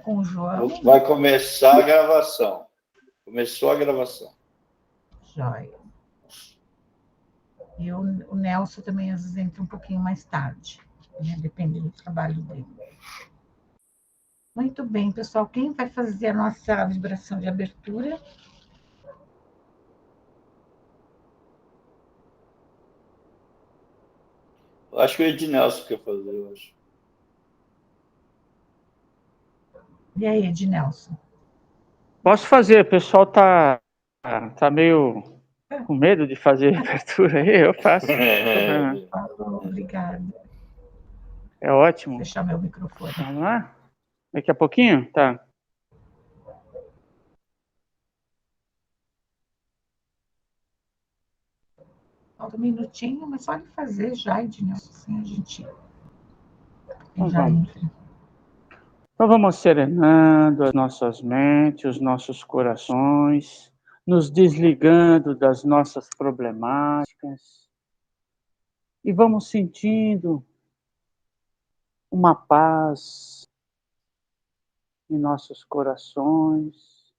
com o João. Vai começar a gravação. Começou a gravação. Joia. E o Nelson também às vezes entra um pouquinho mais tarde, né? Depende do trabalho dele. Muito bem, pessoal. Quem vai fazer a nossa vibração de abertura? Eu acho que o Ednelson quer fazer hoje. E aí, Ednelson? Posso fazer, o pessoal tá meio com medo de fazer abertura aí, eu faço. Obrigada. É ótimo. Vou fechar meu microfone. Vamos lá? Daqui a pouquinho? Tá. Falta um minutinho, mas pode fazer já, Ednelson, assim a gente Então já vamos. entra. Então vamos serenando as nossas mentes, os nossos corações, nos desligando das nossas problemáticas e vamos sentindo uma paz em nossos corações.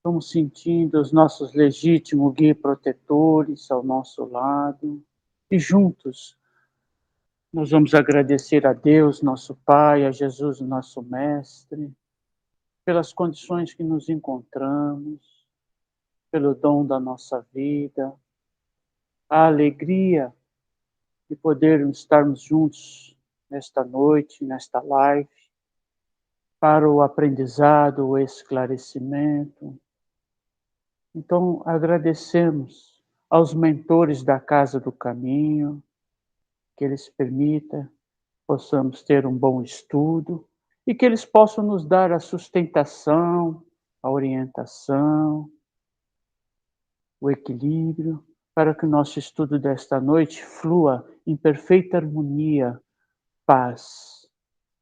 Vamos sentindo os nossos legítimos guias protetores ao nosso lado e juntos nós vamos agradecer a Deus, nosso Pai, a Jesus, nosso Mestre, pelas condições que nos encontramos, pelo dom da nossa vida, a alegria de podermos estarmos juntos nesta noite, nesta live, para o aprendizado, o esclarecimento. Então, agradecemos aos mentores da Casa do Caminho, que eles permitam possamos ter um bom estudo e que eles possam nos dar a sustentação, a orientação, o equilíbrio, para que o nosso estudo desta noite flua em perfeita harmonia, paz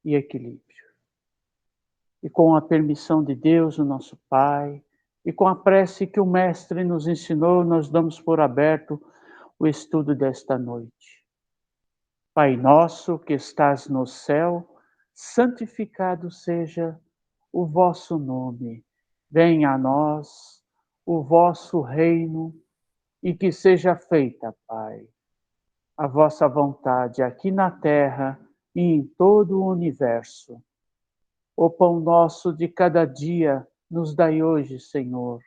e equilíbrio. E com a permissão de Deus, o nosso Pai, e com a prece que o Mestre nos ensinou, nós damos por aberto o estudo desta noite. Pai nosso que estás no céu, santificado seja o vosso nome. Venha a nós o vosso reino e que seja feita, Pai, a vossa vontade aqui na terra e em todo o universo. O pão nosso de cada dia nos dai hoje, Senhor,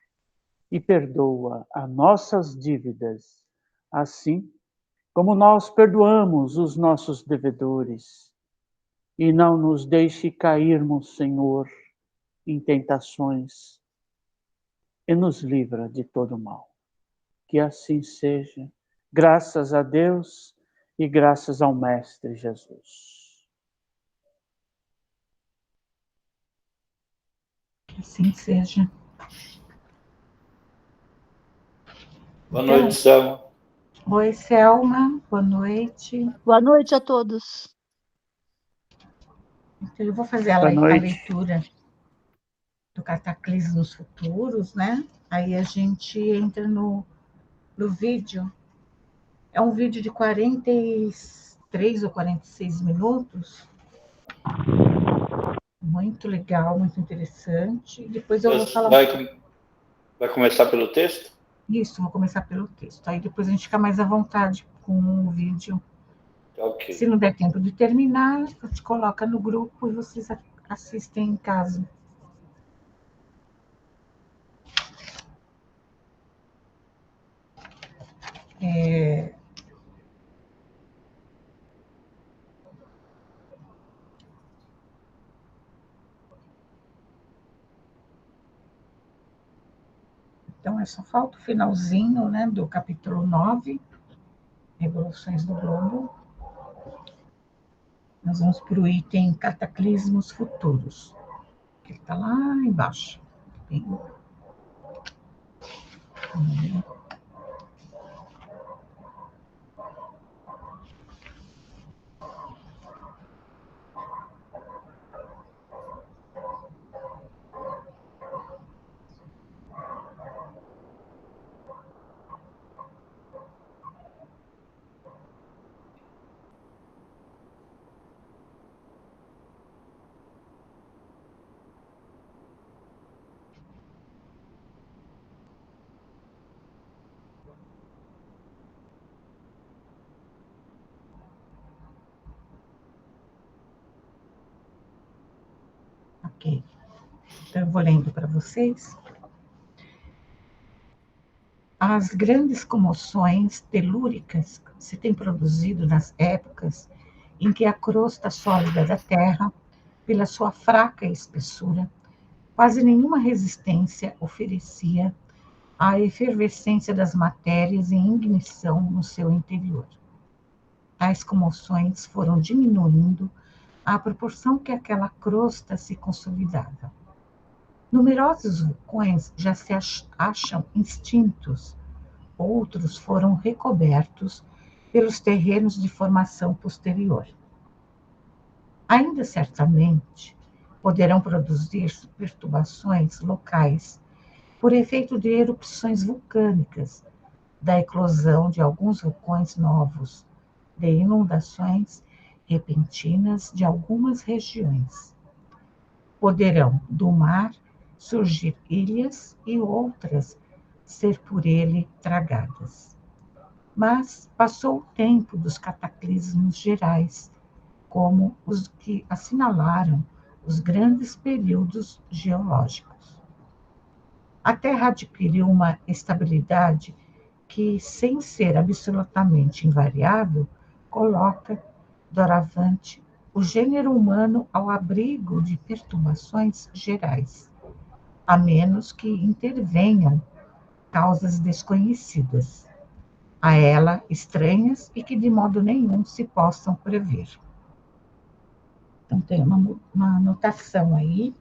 e perdoa as nossas dívidas, assim como nós perdoamos os nossos devedores. E não nos deixe cairmos, Senhor, em tentações, e nos livra de todo mal. Que assim seja, graças a Deus e graças ao Mestre Jesus. Que assim seja. Boa noite, Selma. Oi, Selma. Boa noite. Boa noite a todos. Então, eu vou fazer a leitura do Cataclismos Futuros, né? Aí a gente entra no vídeo. É um vídeo de 43 ou 46 minutos. Muito legal, muito interessante. Depois eu vou falar. Vai começar pelo texto? Isso, vou começar pelo texto. Aí depois a gente fica mais à vontade com o vídeo. Okay. Se não der tempo de terminar, a gente coloca no grupo e vocês assistem em casa. Então, só falta o finalzinho, né, do capítulo 9, Revoluções do Globo. Nós vamos para o item Cataclismos Futuros, que está lá embaixo. Ok. Então, eu vou lendo para vocês. As grandes comoções telúricas se têm produzido nas épocas em que a crosta sólida da Terra, pela sua fraca espessura, quase nenhuma resistência oferecia à efervescência das matérias em ignição no seu interior. Tais comoções foram diminuindo à proporção que aquela crosta se consolidava. Numerosos vulcões já se acham extintos, outros foram recobertos pelos terrenos de formação posterior. Ainda certamente poderão produzir perturbações locais por efeito de erupções vulcânicas, da eclosão de alguns vulcões novos, de inundações repentinas de algumas regiões. Poderão, do mar, surgir ilhas e outras ser por ele tragadas. Mas passou o tempo dos cataclismos gerais, como os que assinalaram os grandes períodos geológicos. A Terra adquiriu uma estabilidade que, sem ser absolutamente invariável, coloca, doravante, o gênero humano ao abrigo de perturbações gerais, a menos que intervenham causas desconhecidas, a ela estranhas e que de modo nenhum se possam prever. Então, tem uma anotação aí,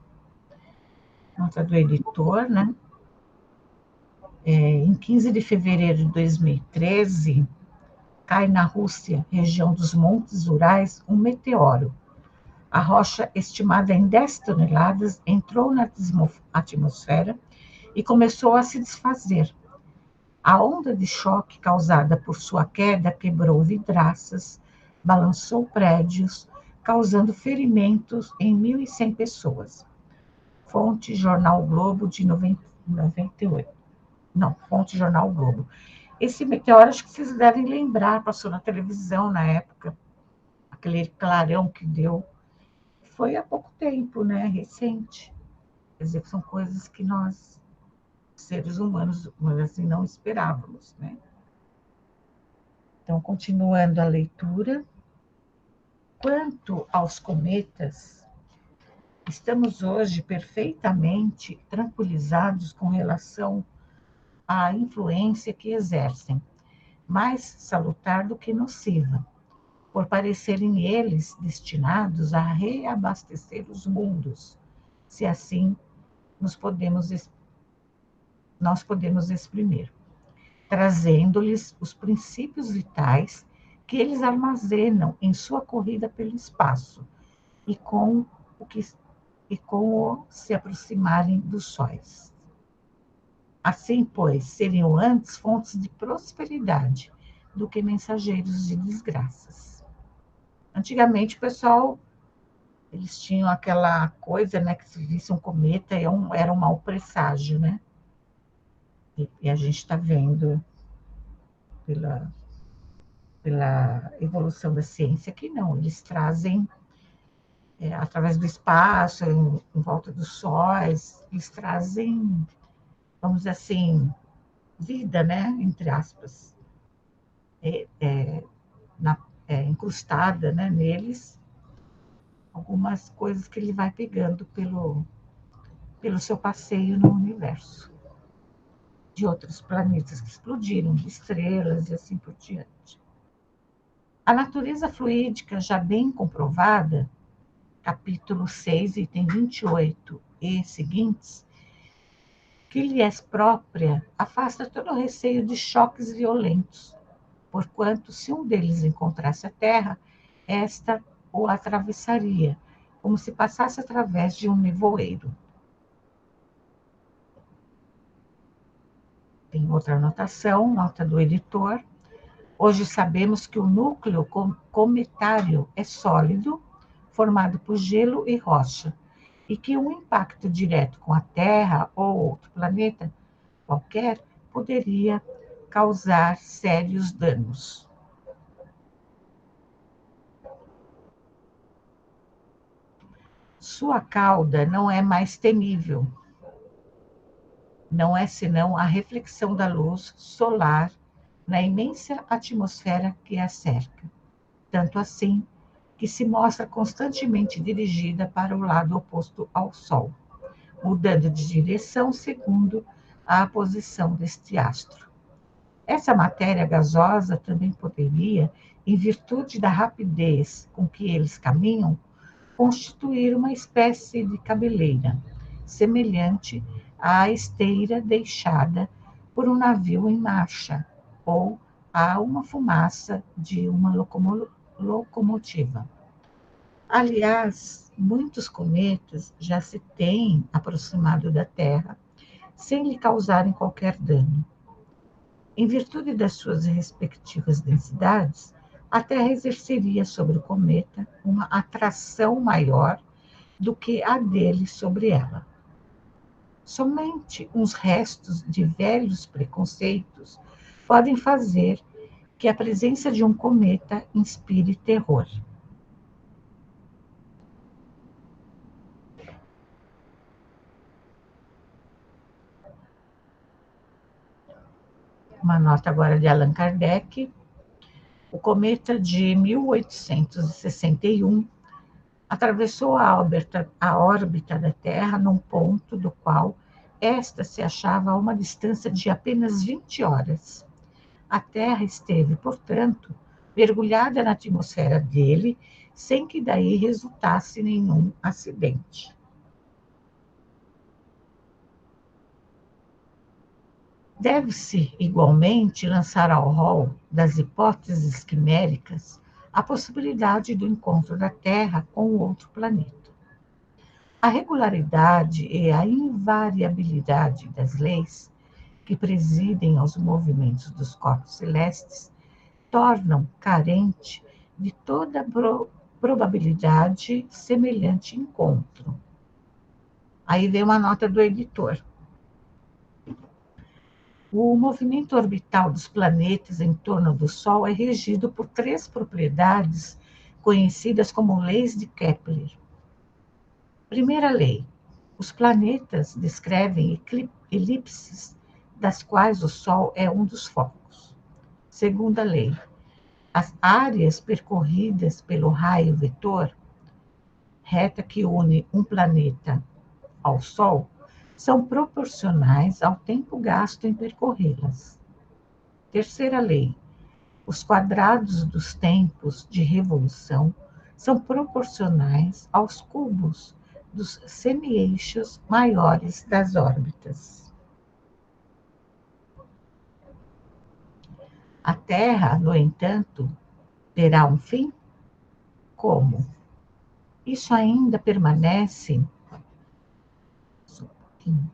nota do editor, né? Em 15 de fevereiro de 2013, cai na Rússia, região dos Montes Urais, um meteoro. A rocha, estimada em 10 toneladas, entrou na atmosfera e começou a se desfazer. A onda de choque causada por sua queda quebrou vidraças, balançou prédios, causando ferimentos em 1.100 pessoas. Fonte Jornal Globo de 98. Não, fonte Jornal Globo. Esse meteoro, acho que vocês devem lembrar, passou na televisão na época, aquele clarão que deu. Foi há pouco tempo, né? Recente. Quer dizer, são coisas que nós, seres humanos, assim, não esperávamos, né? Então, continuando a leitura. Quanto aos cometas, estamos hoje perfeitamente tranquilizados com relação à influência que exercem, mais salutar do que nociva, por parecerem eles destinados a reabastecer os mundos, se assim nós podemos exprimir, trazendo-lhes os princípios vitais que eles armazenam em sua corrida pelo espaço e com o se aproximarem dos sóis. Assim, pois, seriam antes fontes de prosperidade do que mensageiros de desgraças. Antigamente, o pessoal, eles tinham aquela coisa, né, que se visse um cometa era um mau presságio, né? E a gente está vendo pela evolução da ciência que não, eles trazem, através do espaço, em volta dos sóis, eles trazem, vamos dizer assim, vida, né, entre aspas, incrustada, né, neles, algumas coisas que ele vai pegando pelo seu passeio no universo, de outros planetas que explodiram, de estrelas e assim por diante. A natureza fluídica já bem comprovada, capítulo 6, item 28 e seguintes, que lhe é própria, afasta todo o receio de choques violentos, porquanto, se um deles encontrasse a terra, esta o atravessaria, como se passasse através de um nevoeiro. Tem outra anotação, nota do editor. Hoje sabemos que o núcleo cometário é sólido, formado por gelo e rocha, e que um impacto direto com a Terra ou outro planeta qualquer poderia causar sérios danos. Sua cauda não é mais temível. Não é senão a reflexão da luz solar na imensa atmosfera que a cerca. Tanto assim que se mostra constantemente dirigida para o lado oposto ao Sol, mudando de direção segundo a posição deste astro. Essa matéria gasosa também poderia, em virtude da rapidez com que eles caminham, constituir uma espécie de cabeleira, semelhante à esteira deixada por um navio em marcha, ou a uma fumaça de uma locomotiva. Aliás, muitos cometas já se têm aproximado da Terra sem lhe causarem qualquer dano. Em virtude das suas respectivas densidades, a Terra exerceria sobre o cometa uma atração maior do que a dele sobre ela. Somente uns restos de velhos preconceitos podem fazer que a presença de um cometa inspire terror. Uma nota agora de Allan Kardec. O cometa de 1861 atravessou a órbita da Terra num ponto do qual esta se achava a uma distância de apenas 20 horas. A Terra esteve, portanto, mergulhada na atmosfera dele, sem que daí resultasse nenhum acidente. Deve-se, igualmente, lançar ao rol das hipóteses quiméricas a possibilidade do encontro da Terra com outro planeta. A regularidade e a invariabilidade das leis que presidem aos movimentos dos corpos celestes tornam carente de toda probabilidade semelhante encontro. Aí vem uma nota do editor. O movimento orbital dos planetas em torno do Sol é regido por 3 propriedades conhecidas como leis de Kepler. Primeira lei: os planetas descrevem elipses, das quais o Sol é um dos focos. Segunda lei: as áreas percorridas pelo raio vetor, reta que une um planeta ao Sol, são proporcionais ao tempo gasto em percorrê-las. Terceira lei: os quadrados dos tempos de revolução são proporcionais aos cubos dos semi-eixos maiores das órbitas. A Terra, no entanto, terá um fim? Como? Isso ainda permanece. Só um pouquinho.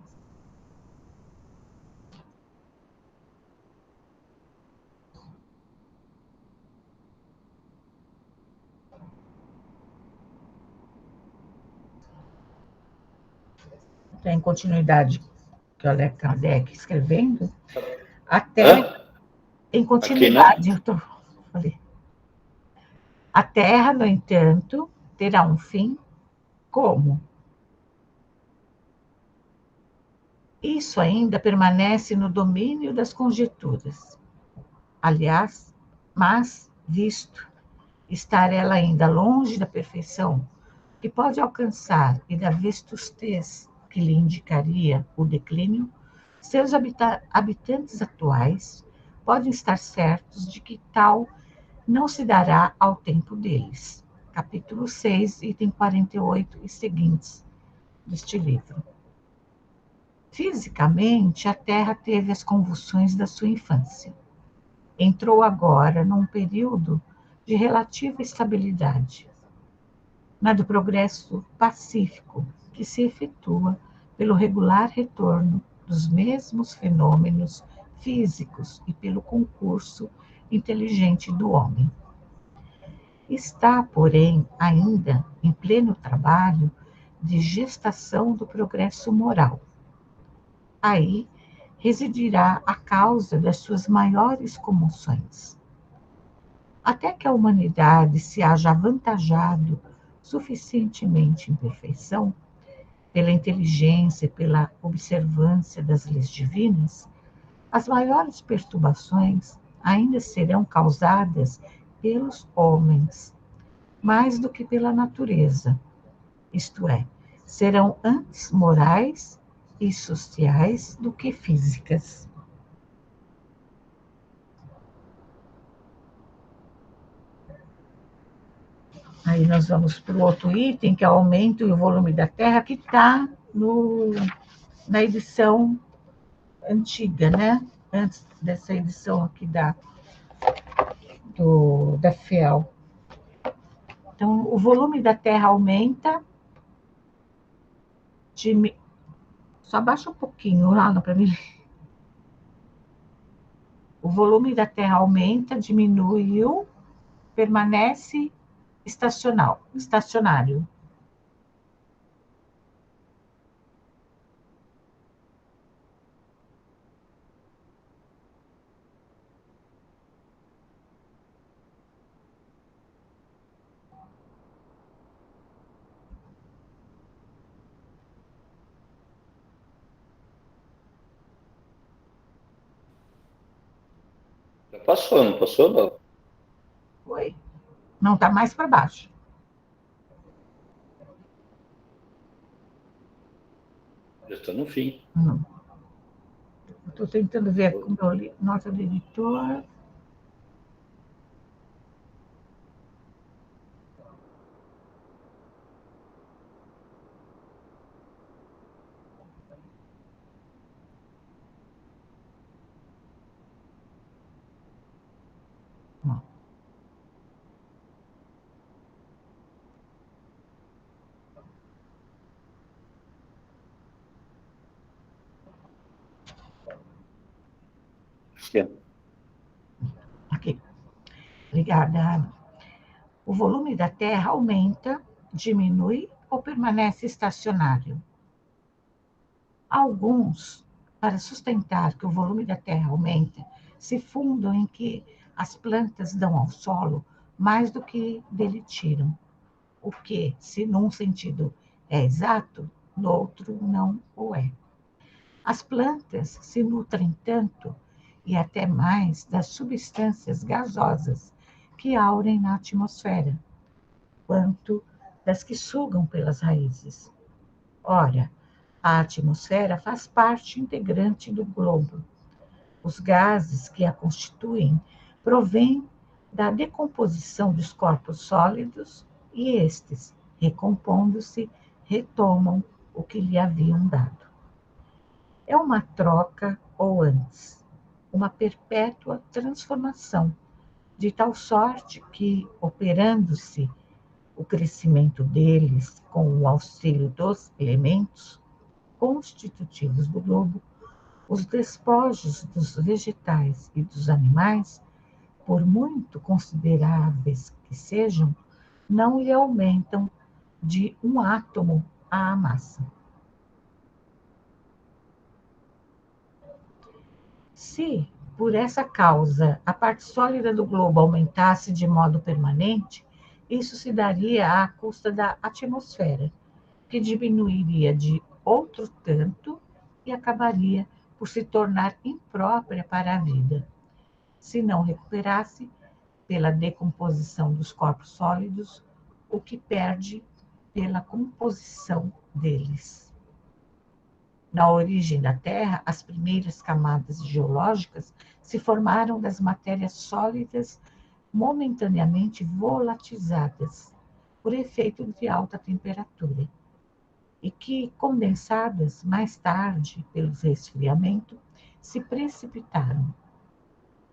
Em continuidade que o Allan Kardec escrevendo, até em continuidade, falei. A Terra, no entanto, terá um fim. Como? Isso ainda permanece no domínio das conjecturas. Aliás, mas, visto estar ela ainda longe da perfeição que pode alcançar e da vestustez que lhe indicaria o declínio, seus habitantes atuais podem estar certos de que tal não se dará ao tempo deles. Capítulo 6, item 48 e seguintes deste livro. Fisicamente, a Terra teve as convulsões da sua infância. Entrou agora num período de relativa estabilidade, na do progresso pacífico que se efetua pelo regular retorno dos mesmos fenômenos físicos e pelo concurso inteligente do homem. Está, porém, ainda em pleno trabalho de gestação do progresso moral. Aí residirá a causa das suas maiores comoções. Até que a humanidade se haja avantajado suficientemente em perfeição, pela inteligência e pela observância das leis divinas, as maiores perturbações ainda serão causadas pelos homens, mais do que pela natureza, isto é, serão antes morais e sociais do que físicas. Aí nós vamos para o outro item, que é o aumento e o volume da Terra, que está na edição antiga, né? Antes dessa edição aqui da FEL. Então, o volume da Terra aumenta. Só abaixa um pouquinho lá para mim. O volume da Terra aumenta, diminuiu, permanece estacionário. Já passou, não passou, não? Foi. Não, está mais para baixo. Já está no fim. Estou tentando ver com a nota do editor. Sim. Aqui. Obrigada. O volume da Terra aumenta, diminui ou permanece estacionário. Alguns, para sustentar que o volume da Terra aumenta, se fundam em que as plantas dão ao solo mais do que dele tiram, o que, se num sentido é exato, no outro não o é. As plantas se nutrem tanto e até mais das substâncias gasosas que aurem na atmosfera, quanto das que sugam pelas raízes. Ora, a atmosfera faz parte integrante do globo. Os gases que a constituem provêm da decomposição dos corpos sólidos e estes, recompondo-se, retomam o que lhe haviam dado. É uma troca, ou antes, uma perpétua transformação, de tal sorte que, operando-se o crescimento deles com o auxílio dos elementos constitutivos do globo, os despojos dos vegetais e dos animais, por muito consideráveis que sejam, não lhe aumentam de um átomo à massa. Se, por essa causa, a parte sólida do globo aumentasse de modo permanente, isso se daria à custa da atmosfera, que diminuiria de outro tanto e acabaria por se tornar imprópria para a vida, se não recuperasse, pela decomposição dos corpos sólidos, o que perde pela composição deles. Na origem da Terra, as primeiras camadas geológicas se formaram das matérias sólidas momentaneamente volatizadas, por efeito de alta temperatura, e que, condensadas mais tarde pelo resfriamento, se precipitaram.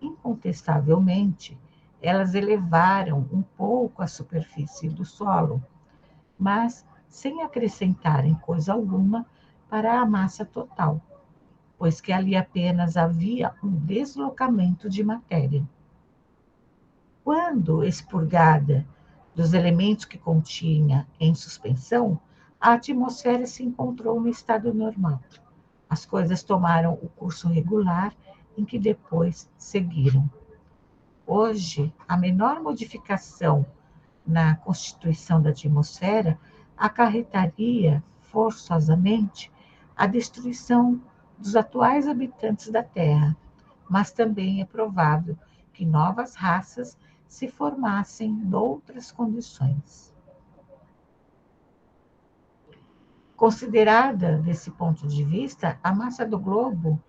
Incontestavelmente, elas elevaram um pouco a superfície do solo, mas sem acrescentarem coisa alguma para a massa total, pois que ali apenas havia um deslocamento de matéria. Quando expurgada dos elementos que continha em suspensão, a atmosfera se encontrou no estado normal. As coisas tomaram o curso regular em que depois seguiram. Hoje, a menor modificação na constituição da atmosfera acarretaria forçosamente a destruição dos atuais habitantes da Terra, mas também é provável que novas raças se formassem noutras condições. Considerada desse ponto de vista, a massa do globo,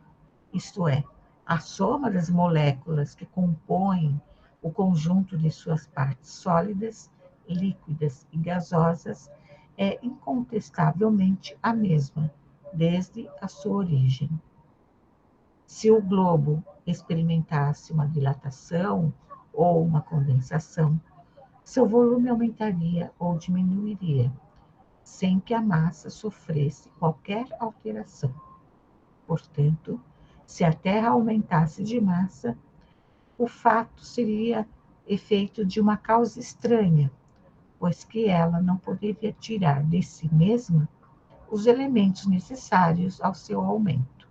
isto é, a soma das moléculas que compõem o conjunto de suas partes sólidas, líquidas e gasosas, é incontestavelmente a mesma, desde a sua origem. Se o globo experimentasse uma dilatação ou uma condensação, seu volume aumentaria ou diminuiria, sem que a massa sofresse qualquer alteração. Portanto, se a Terra aumentasse de massa, o fato seria efeito de uma causa estranha, pois que ela não poderia tirar de si mesma os elementos necessários ao seu aumento.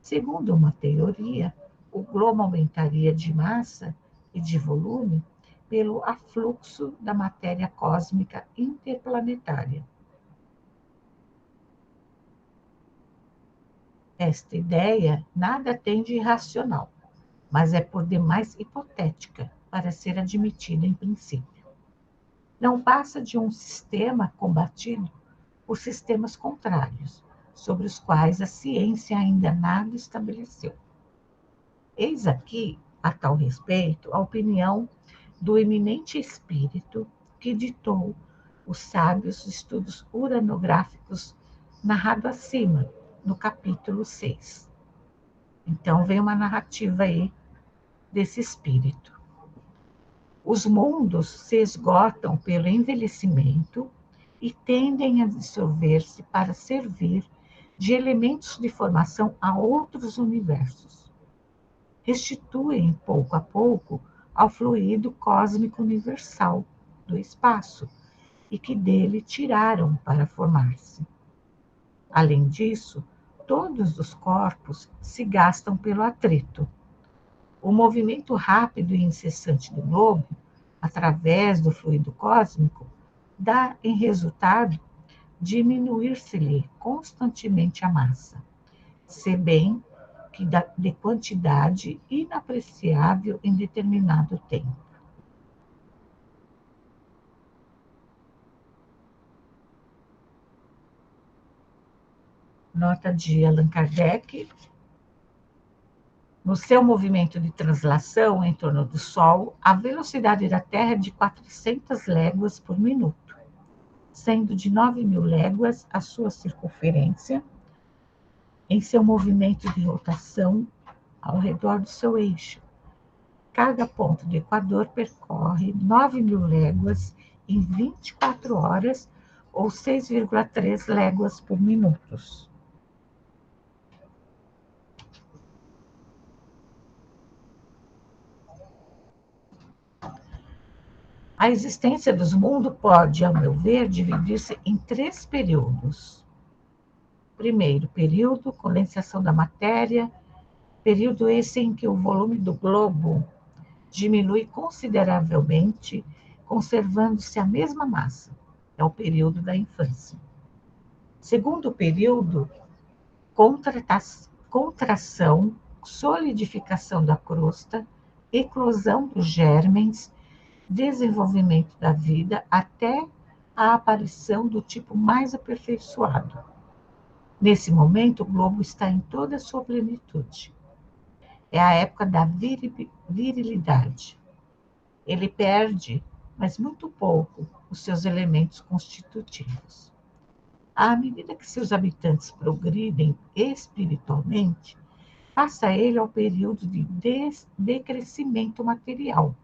Segundo uma teoria, o globo aumentaria de massa e de volume pelo afluxo da matéria cósmica interplanetária. Esta ideia nada tem de irracional, mas é por demais hipotética para ser admitida em princípio. Não passa de um sistema combatido por sistemas contrários, sobre os quais a ciência ainda nada estabeleceu. Eis aqui, a tal respeito, a opinião do eminente espírito que ditou os sábios estudos uranográficos narrado acima, no capítulo 6. Então, vem uma narrativa aí desse espírito. Os mundos se esgotam pelo envelhecimento e tendem a dissolver-se para servir de elementos de formação a outros universos. Restituem, pouco a pouco, ao fluido cósmico universal do espaço e que dele tiraram para formar-se. Além disso, todos os corpos se gastam pelo atrito. O movimento rápido e incessante do globo, através do fluido cósmico, dá em resultado diminuir-se-lhe constantemente a massa, se bem que de quantidade inapreciável em determinado tempo. Nota de Allan Kardec. No seu movimento de translação em torno do Sol, a velocidade da Terra é de 400 léguas por minuto, sendo de 9.000 léguas a sua circunferência, em seu movimento de rotação ao redor do seu eixo. Cada ponto do Equador percorre 9.000 léguas em 24 horas, ou 6,3 léguas por minuto. A existência dos mundos pode, ao meu ver, dividir-se em 3 períodos. Primeiro período, condensação da matéria, período esse em que o volume do globo diminui consideravelmente, conservando-se a mesma massa. É o período da infância. Segundo período, contração, solidificação da crosta, eclosão dos gérmens, desenvolvimento da vida até a aparição do tipo mais aperfeiçoado. Nesse momento, o globo está em toda a sua plenitude. É a época da virilidade. Ele perde, mas muito pouco, os seus elementos constitutivos. À medida que seus habitantes progridem espiritualmente, passa ele ao período de decrescimento material.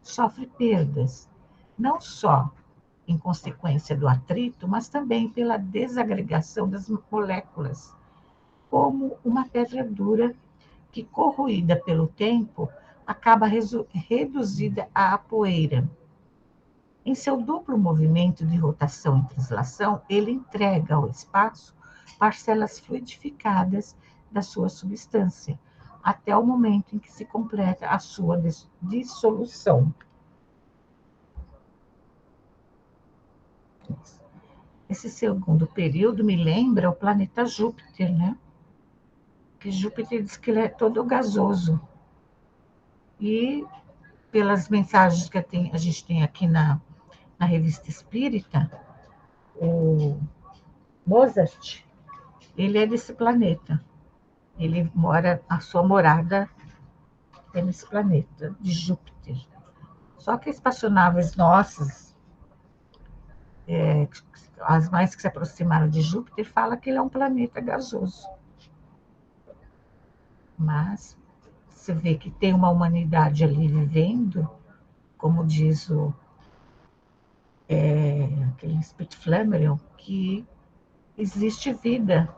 Sofre perdas, não só em consequência do atrito, mas também pela desagregação das moléculas, como uma pedra dura que, corroída pelo tempo, acaba reduzida à poeira. Em seu duplo movimento de rotação e translação, ele entrega ao espaço parcelas fluidificadas da sua substância, até o momento em que se completa a sua dissolução. Saturno. Esse segundo período me lembra o planeta Júpiter, né? Que Júpiter diz que ele é todo gasoso. E pelas mensagens que a gente tem aqui na Revista Espírita, o Mozart, ele é desse planeta. Ele mora, a sua morada é nesse planeta, de Júpiter. Só que espaçonaves nossas, as mais que se aproximaram de Júpiter, falam que ele é um planeta gasoso. Mas você vê que tem uma humanidade ali vivendo, como diz aquele Spitflamerion, que existe vida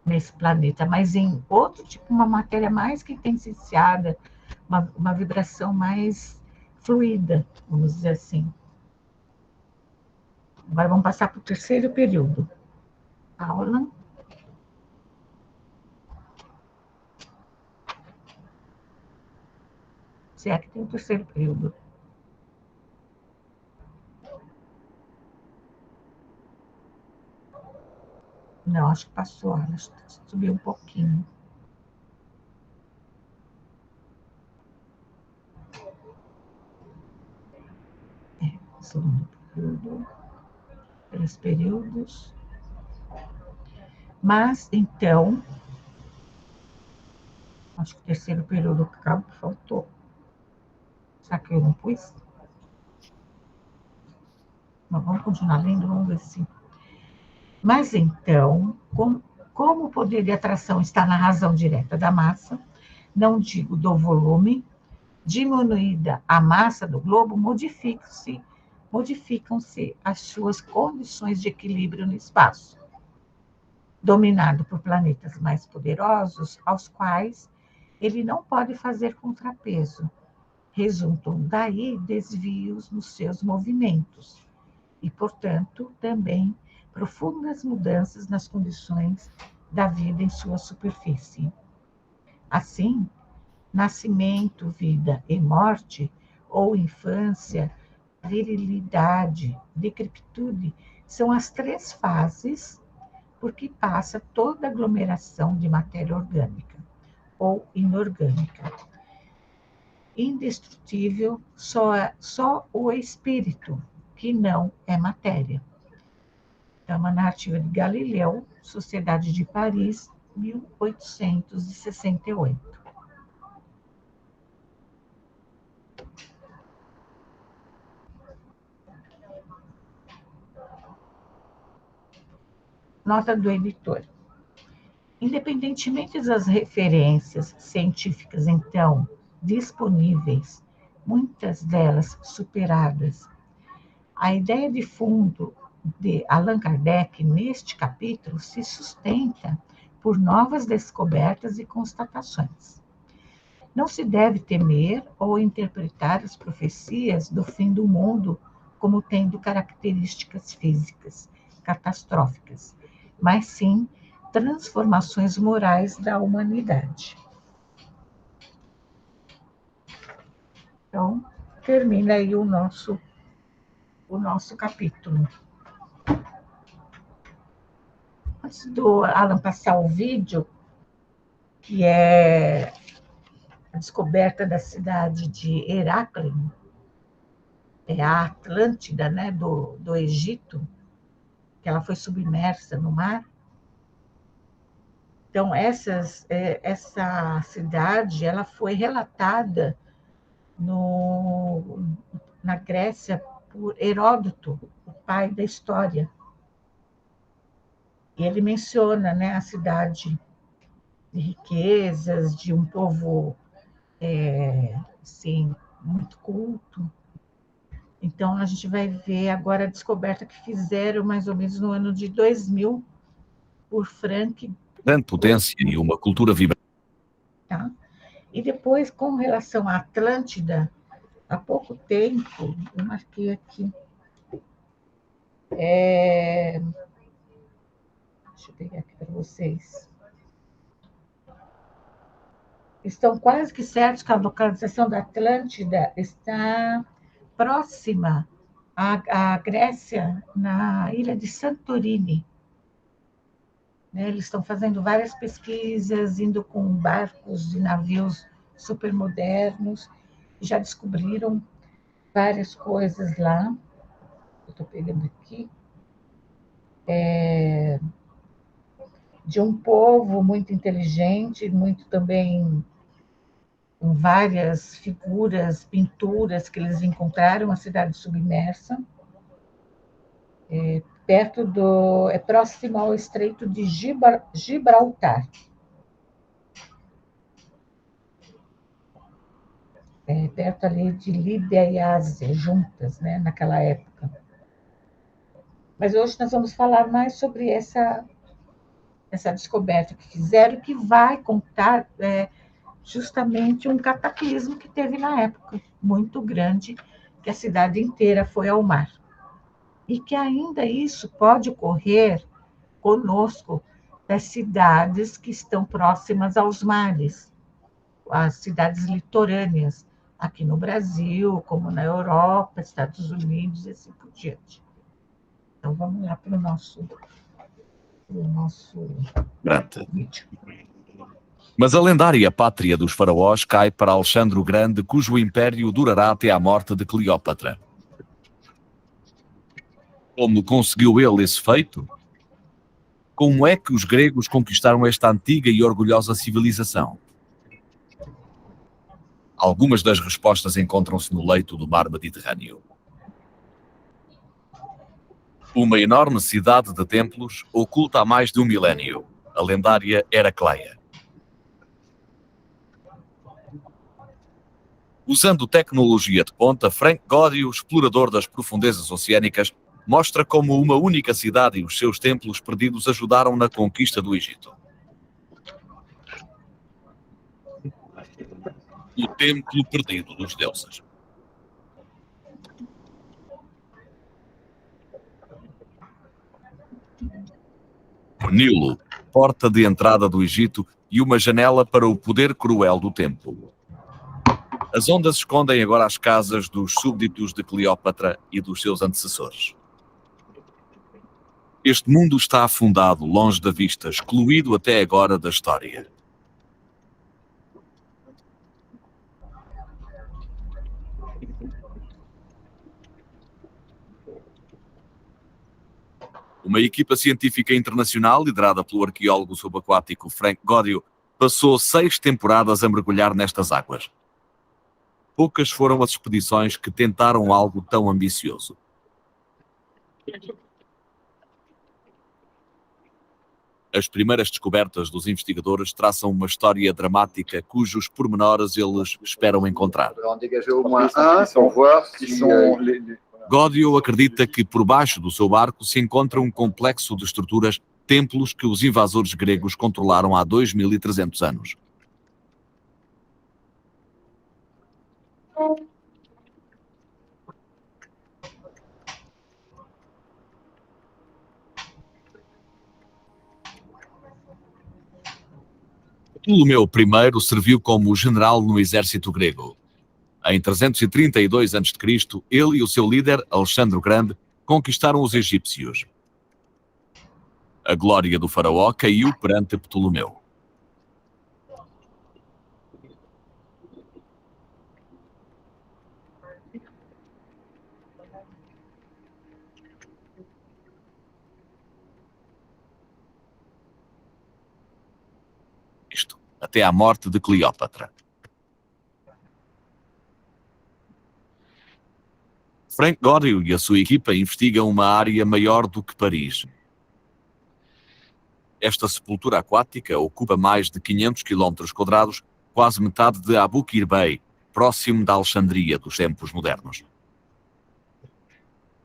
nesse planeta, mas em outro tipo, uma matéria mais que intensificada, uma vibração mais fluida, vamos dizer assim. Agora vamos passar para o terceiro período. Aula. Se é que tem o terceiro período. Não, acho que passou, acho que subiu um pouquinho. Segundo período, 3 períodos. Mas, então, acho que o terceiro período faltou. Será que eu não pus? Mas vamos continuar lendo, vamos ver se... Mas, então, como o poder de atração está na razão direta da massa, não digo do volume, diminuída a massa do globo, modificam-se as suas condições de equilíbrio no espaço, dominado por planetas mais poderosos, aos quais ele não pode fazer contrapeso. Resultam daí desvios nos seus movimentos e, portanto, também profundas mudanças nas condições da vida em sua superfície. Assim, nascimento, vida e morte, ou infância, virilidade, decrepitude, são as 3 fases por que passa toda aglomeração de matéria orgânica ou inorgânica. Indestrutível só o espírito, que não é matéria. É uma narrativa de Galileu, Sociedade de Paris, 1868. Nota do editor. Independentemente das referências científicas, então, disponíveis, muitas delas superadas, a ideia de fundo de Allan Kardec neste capítulo se sustenta por novas descobertas e constatações. Não se deve temer ou interpretar as profecias do fim do mundo como tendo características físicas catastróficas, mas sim transformações morais da humanidade. Então, termina aí o nosso capítulo. Antes do Alan passar o vídeo, que é a descoberta da cidade de Heráclito, é a Atlântida, né, do Egito, que ela foi submersa no mar. Então, essa cidade ela foi relatada na Grécia por Heródoto, o pai da história. E ele menciona, né, a cidade de riquezas, de um povo assim, muito culto. Então, a gente vai ver agora a descoberta que fizeram mais ou menos no ano de 2000 por Frank. Grande potência e uma cultura vibrante. Tá? E depois, com relação à Atlântida, há pouco tempo, eu marquei aqui, deixa eu pegar aqui para vocês. Estão quase que certos que a localização da Atlântida está próxima a Grécia, na ilha de Santorini. Né? Eles estão fazendo várias pesquisas, indo com barcos e navios supermodernos, já descobriram várias coisas lá. Eu estou pegando aqui. De um povo muito inteligente, muito também com várias figuras, pinturas que eles encontraram, a cidade submersa, é próximo ao Estreito de Gibraltar. Perto ali de Líbia e Ásia, juntas, né, naquela época. Mas hoje nós vamos falar mais sobre essa descoberta que fizeram, que vai contar justamente um cataclismo que teve na época, muito grande, que a cidade inteira foi ao mar. E que ainda isso pode ocorrer conosco das cidades que estão próximas aos mares, as cidades litorâneas, aqui no Brasil, como na Europa, Estados Unidos e assim por diante. Então, vamos lá para o nosso vídeo. Mas a lendária pátria dos faraós cai para Alexandre o Grande, cujo império durará até à morte de Cleópatra. Como conseguiu ele esse feito? Como é que os gregos conquistaram esta antiga e orgulhosa civilização? Algumas das respostas encontram-se no leito do mar Mediterrâneo. Uma enorme cidade de templos oculta há mais de um milénio, a lendária Heracleia. Usando tecnologia de ponta, Frank Godio, explorador das profundezas oceânicas, mostra como uma única cidade e os seus templos perdidos ajudaram na conquista do Egito. O templo perdido dos deuses. O Nilo, porta de entrada do Egito e uma janela para o poder cruel do templo. As ondas escondem agora as casas dos súbditos de Cleópatra e dos seus antecessores. Este mundo está afundado, longe da vista, excluído até agora da história. Uma equipa científica internacional, liderada pelo arqueólogo subaquático Frank Godio, passou 6 temporadas a mergulhar nestas águas. Poucas foram as expedições que tentaram algo tão ambicioso. As primeiras descobertas dos investigadores traçam uma história dramática cujos pormenores eles esperam encontrar. Godio acredita que por baixo do seu barco se encontra um complexo de estruturas, templos que os invasores gregos controlaram há 2300 anos. Ptolomeu I serviu como general no exército grego. Em 332 a.C., ele e o seu líder, Alexandre o Grande, conquistaram os egípcios. A glória do faraó caiu perante Ptolomeu. Isto, até à morte de Cleópatra. Frank Godio e a sua equipa investigam uma área maior do que Paris. Esta sepultura aquática ocupa mais de 500 km², quase metade de Abu Qir Bey, próximo da Alexandria dos tempos modernos.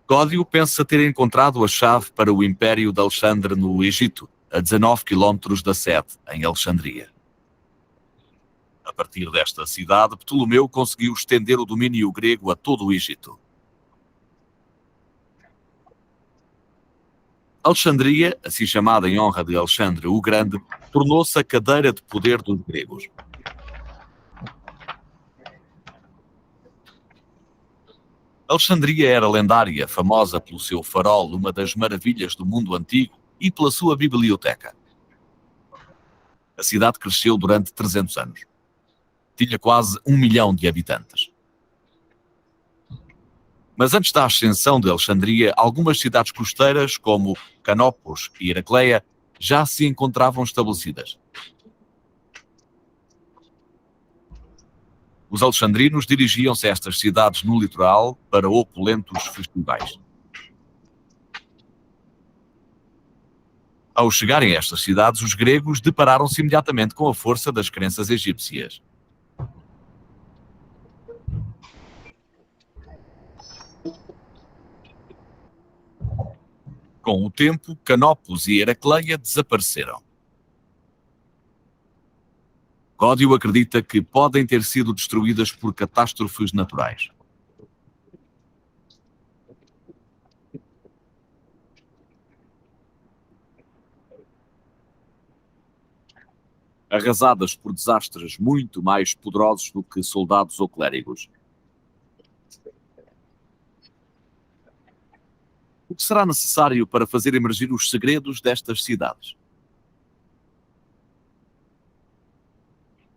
Godio pensa ter encontrado a chave para o Império de Alexandre no Egito, a 19 km da sede, em Alexandria. A partir desta cidade, Ptolomeu conseguiu estender o domínio grego a todo o Egito. Alexandria, assim chamada em honra de Alexandre o Grande, tornou-se a cadeira de poder dos gregos. Alexandria era lendária, famosa pelo seu farol, uma das maravilhas do mundo antigo, e pela sua biblioteca. A cidade cresceu durante 300 anos. Tinha quase 1 milhão de habitantes. Mas antes da ascensão de Alexandria, algumas cidades costeiras, como Canopus e Heracleia, já se encontravam estabelecidas. Os alexandrinos dirigiam-se a estas cidades no litoral para opulentos festivais. Ao chegarem a estas cidades, os gregos depararam-se imediatamente com a força das crenças egípcias. Com o tempo, Canopus e Heracleia desapareceram. Gódio acredita que podem ter sido destruídas por catástrofes naturais. Arrasadas por desastres muito mais poderosos do que soldados ou clérigos. O que será necessário para fazer emergir os segredos destas cidades?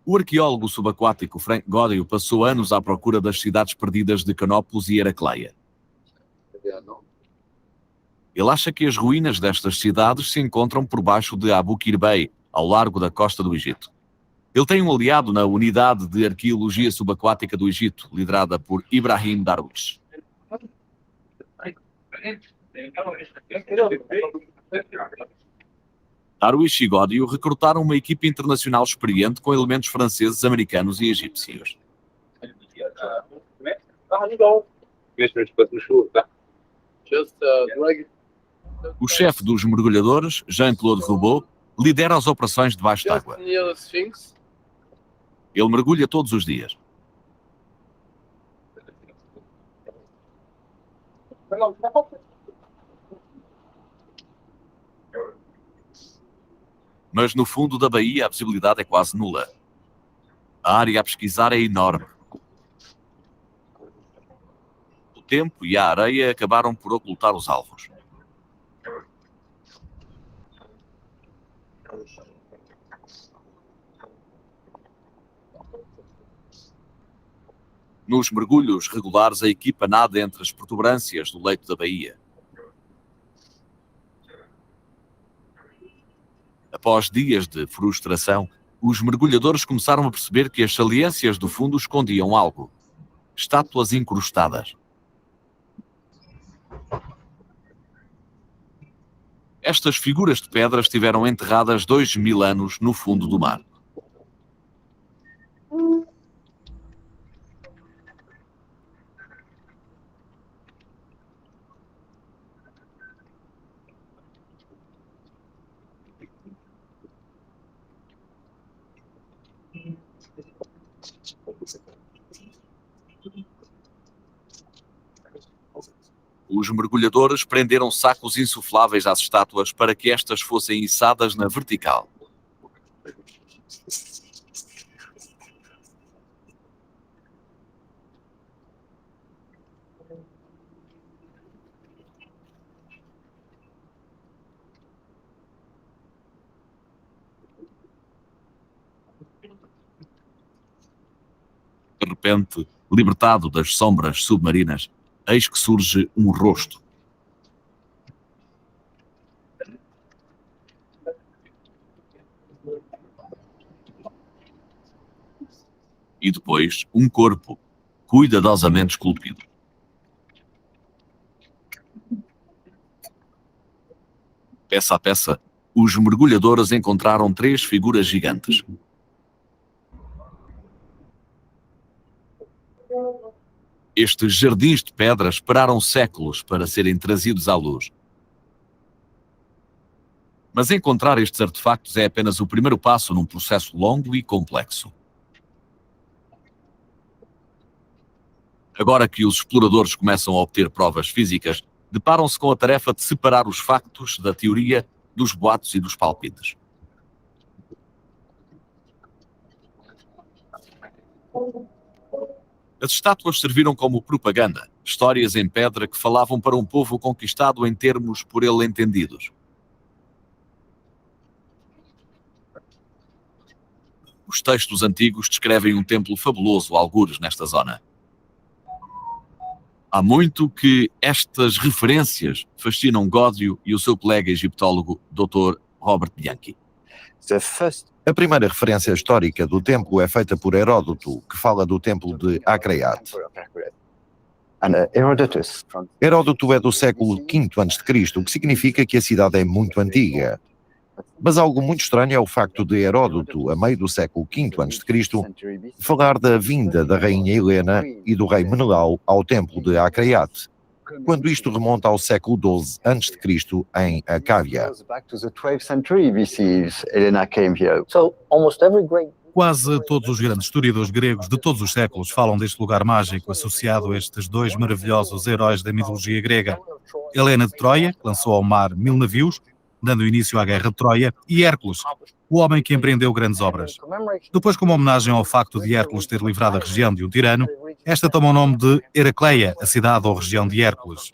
O arqueólogo subaquático Frank Gódio passou anos à procura das cidades perdidas de Canopus e Heracleia. Ele acha que as ruínas destas cidades se encontram por baixo de Abu Qir Bey, ao largo da costa do Egito. Ele tem um aliado na Unidade de Arqueologia Subaquática do Egito, liderada por Ibrahim Darwish. Darwish e Gódio recrutaram uma equipe internacional experiente com elementos franceses, americanos e egípcios. O chefe dos mergulhadores, Jean-Claude Roubaud, lidera as operações debaixo d'água. Ele mergulha todos os dias. Mas no fundo da baía a visibilidade é quase nula. A área a pesquisar é enorme. O tempo e a areia acabaram por ocultar os alvos. Nos mergulhos regulares, a equipa nada entre as protuberâncias do leito da baía. Após dias de frustração, os mergulhadores começaram a perceber que as saliências do fundo escondiam algo. Estátuas incrustadas. Estas figuras de pedra estiveram enterradas 2000 anos no fundo do mar. Os mergulhadores prenderam sacos insufláveis às estátuas para que estas fossem içadas na vertical. De repente, libertado das sombras submarinas, eis que surge um rosto. E depois, um corpo, cuidadosamente esculpido. Peça a peça, os mergulhadores encontraram 3 figuras gigantes. Estes jardins de pedra esperaram séculos para serem trazidos à luz. Mas encontrar estes artefactos é apenas o primeiro passo num processo longo e complexo. Agora que os exploradores começam a obter provas físicas, deparam-se com a tarefa de separar os factos da teoria dos boatos e dos palpites. As estátuas serviram como propaganda. histórias em pedra que falavam para um povo conquistado em termos por ele entendidos. Os textos antigos descrevem um templo fabuloso, algures, nesta zona. Há muito que estas referências fascinam Gódio e o seu colega egiptólogo, Dr. Robert Bianchi. A primeira referência histórica do templo é feita por Heródoto, que fala do templo de Acreate. Heródoto é do século V a.C., o que significa que a cidade é muito antiga. Mas algo muito estranho é o facto de Heródoto, a meio do século V a.C., falar da vinda da rainha Helena e do rei Menelau ao templo de Acreate, quando isto remonta ao século XII a.C. em Acádia. Quase todos os grandes historiadores gregos de todos os séculos falam deste lugar mágico associado a estes dois maravilhosos heróis da mitologia grega. Helena de Troia, que lançou ao mar 1000 navios, dando início à Guerra de Troia, e Hércules, o homem que empreendeu grandes obras. Depois, como homenagem ao facto de Hércules ter livrado a região de um tirano, esta toma o nome de Heracleia, a cidade ou região de Hércules.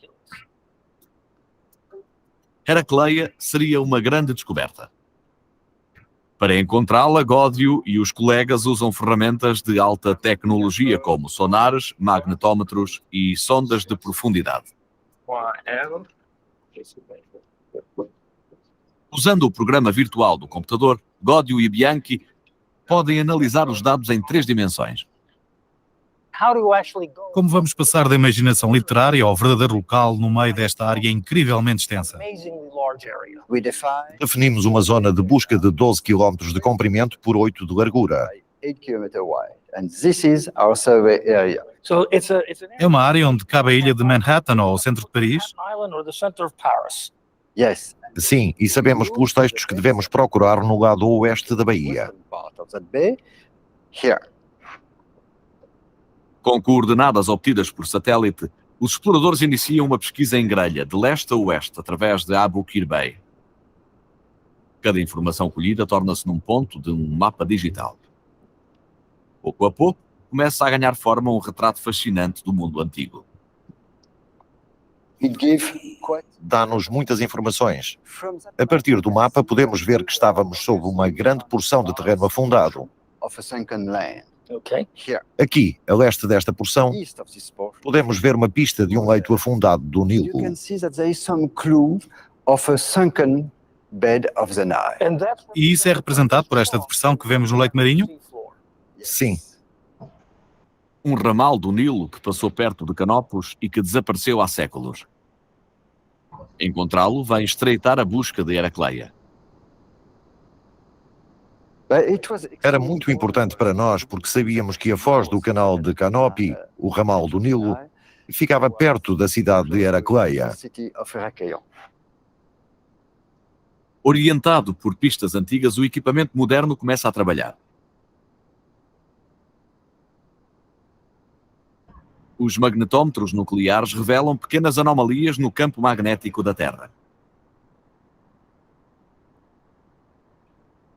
Heracleia seria uma grande descoberta. Para encontrá-la, Gódio e os colegas usam ferramentas de alta tecnologia como sonares, magnetómetros e sondas de profundidade. Usando o programa virtual do computador, Gódio e Bianchi podem analisar os dados em 3 dimensões. Como vamos passar da imaginação literária ao verdadeiro local no meio desta área incrivelmente extensa? Definimos uma zona de busca de 12 km de comprimento por 8 de largura. É uma área onde cabe a ilha de Manhattan ou o centro de Paris? Sim, e sabemos pelos textos que devemos procurar no lado oeste da baía. Com coordenadas obtidas por satélite, os exploradores iniciam uma pesquisa em grelha, de leste a oeste, através de Abu Qir Bay. Cada informação colhida torna-se num ponto de um mapa digital. Pouco a pouco, começa a ganhar forma um retrato fascinante do mundo antigo. Dá-nos muitas informações. A partir do mapa, podemos ver que estávamos sob uma grande porção de terreno afundado. Aqui, a leste desta porção, podemos ver uma pista de um leito afundado do Nilo. E isso é representado por esta depressão que vemos no leito marinho? Sim, Um ramal do Nilo que passou perto de Canopus e que desapareceu há séculos. Encontrá-lo vai estreitar a busca de Heracleia. era muito importante para nós porque sabíamos que a foz do canal de Canopi, o ramal do Nilo, ficava perto da cidade de Heracleia. Orientado por pistas antigas, o equipamento moderno começa a trabalhar. Os magnetómetros nucleares revelam pequenas anomalias no campo magnético da Terra.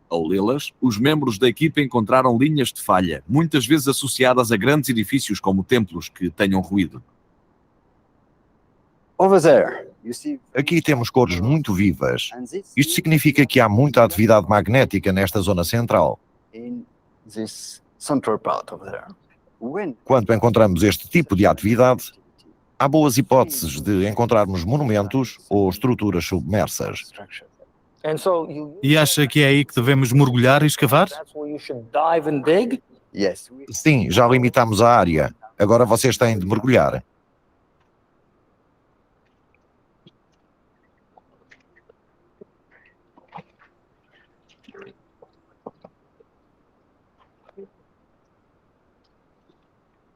Ao lê-las, os membros da equipa encontraram linhas de falha, muitas vezes associadas a grandes edifícios como templos que tenham ruído. Aqui temos cores muito vivas. Isto significa que há muita atividade magnética nesta zona central. Quando encontramos este tipo de atividade, há boas hipóteses de encontrarmos monumentos ou estruturas submersas. E acha que é aí que devemos mergulhar e escavar? Sim, já limitamos a área. Agora vocês têm de mergulhar.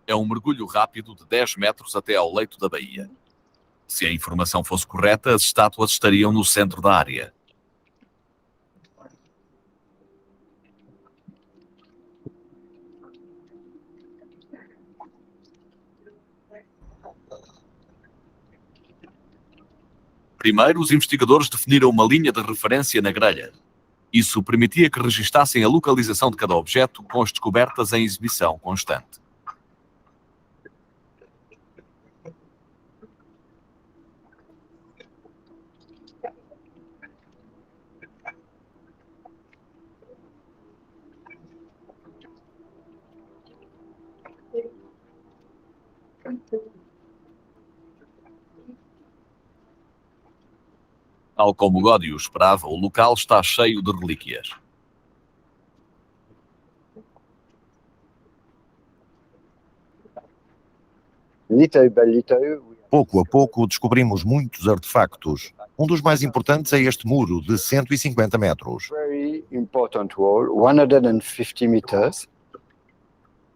É um mergulho rápido de 10 metros até ao leito da baía. Se a informação fosse correta, as estátuas estariam no centro da área. Primeiro, os investigadores definiram uma linha de referência na grelha. Isso permitia que registassem a localização de cada objeto com as descobertas em exibição constante. Tal como Gódio esperava, o local está cheio de relíquias. Pouco a pouco descobrimos muitos artefactos. Um dos mais importantes é este muro de 150 metros.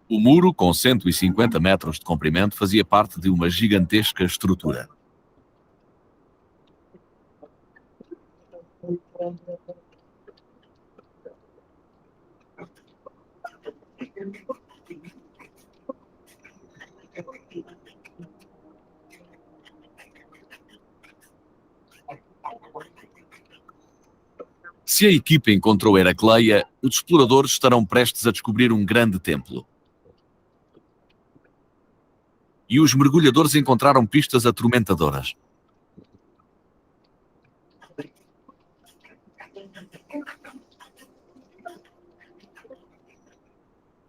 O muro, com 150 metros de comprimento, fazia parte de uma gigantesca estrutura. Se a equipa encontrou Heracleia, os exploradores estarão prestes a descobrir um grande templo. E os mergulhadores encontraram pistas atormentadoras.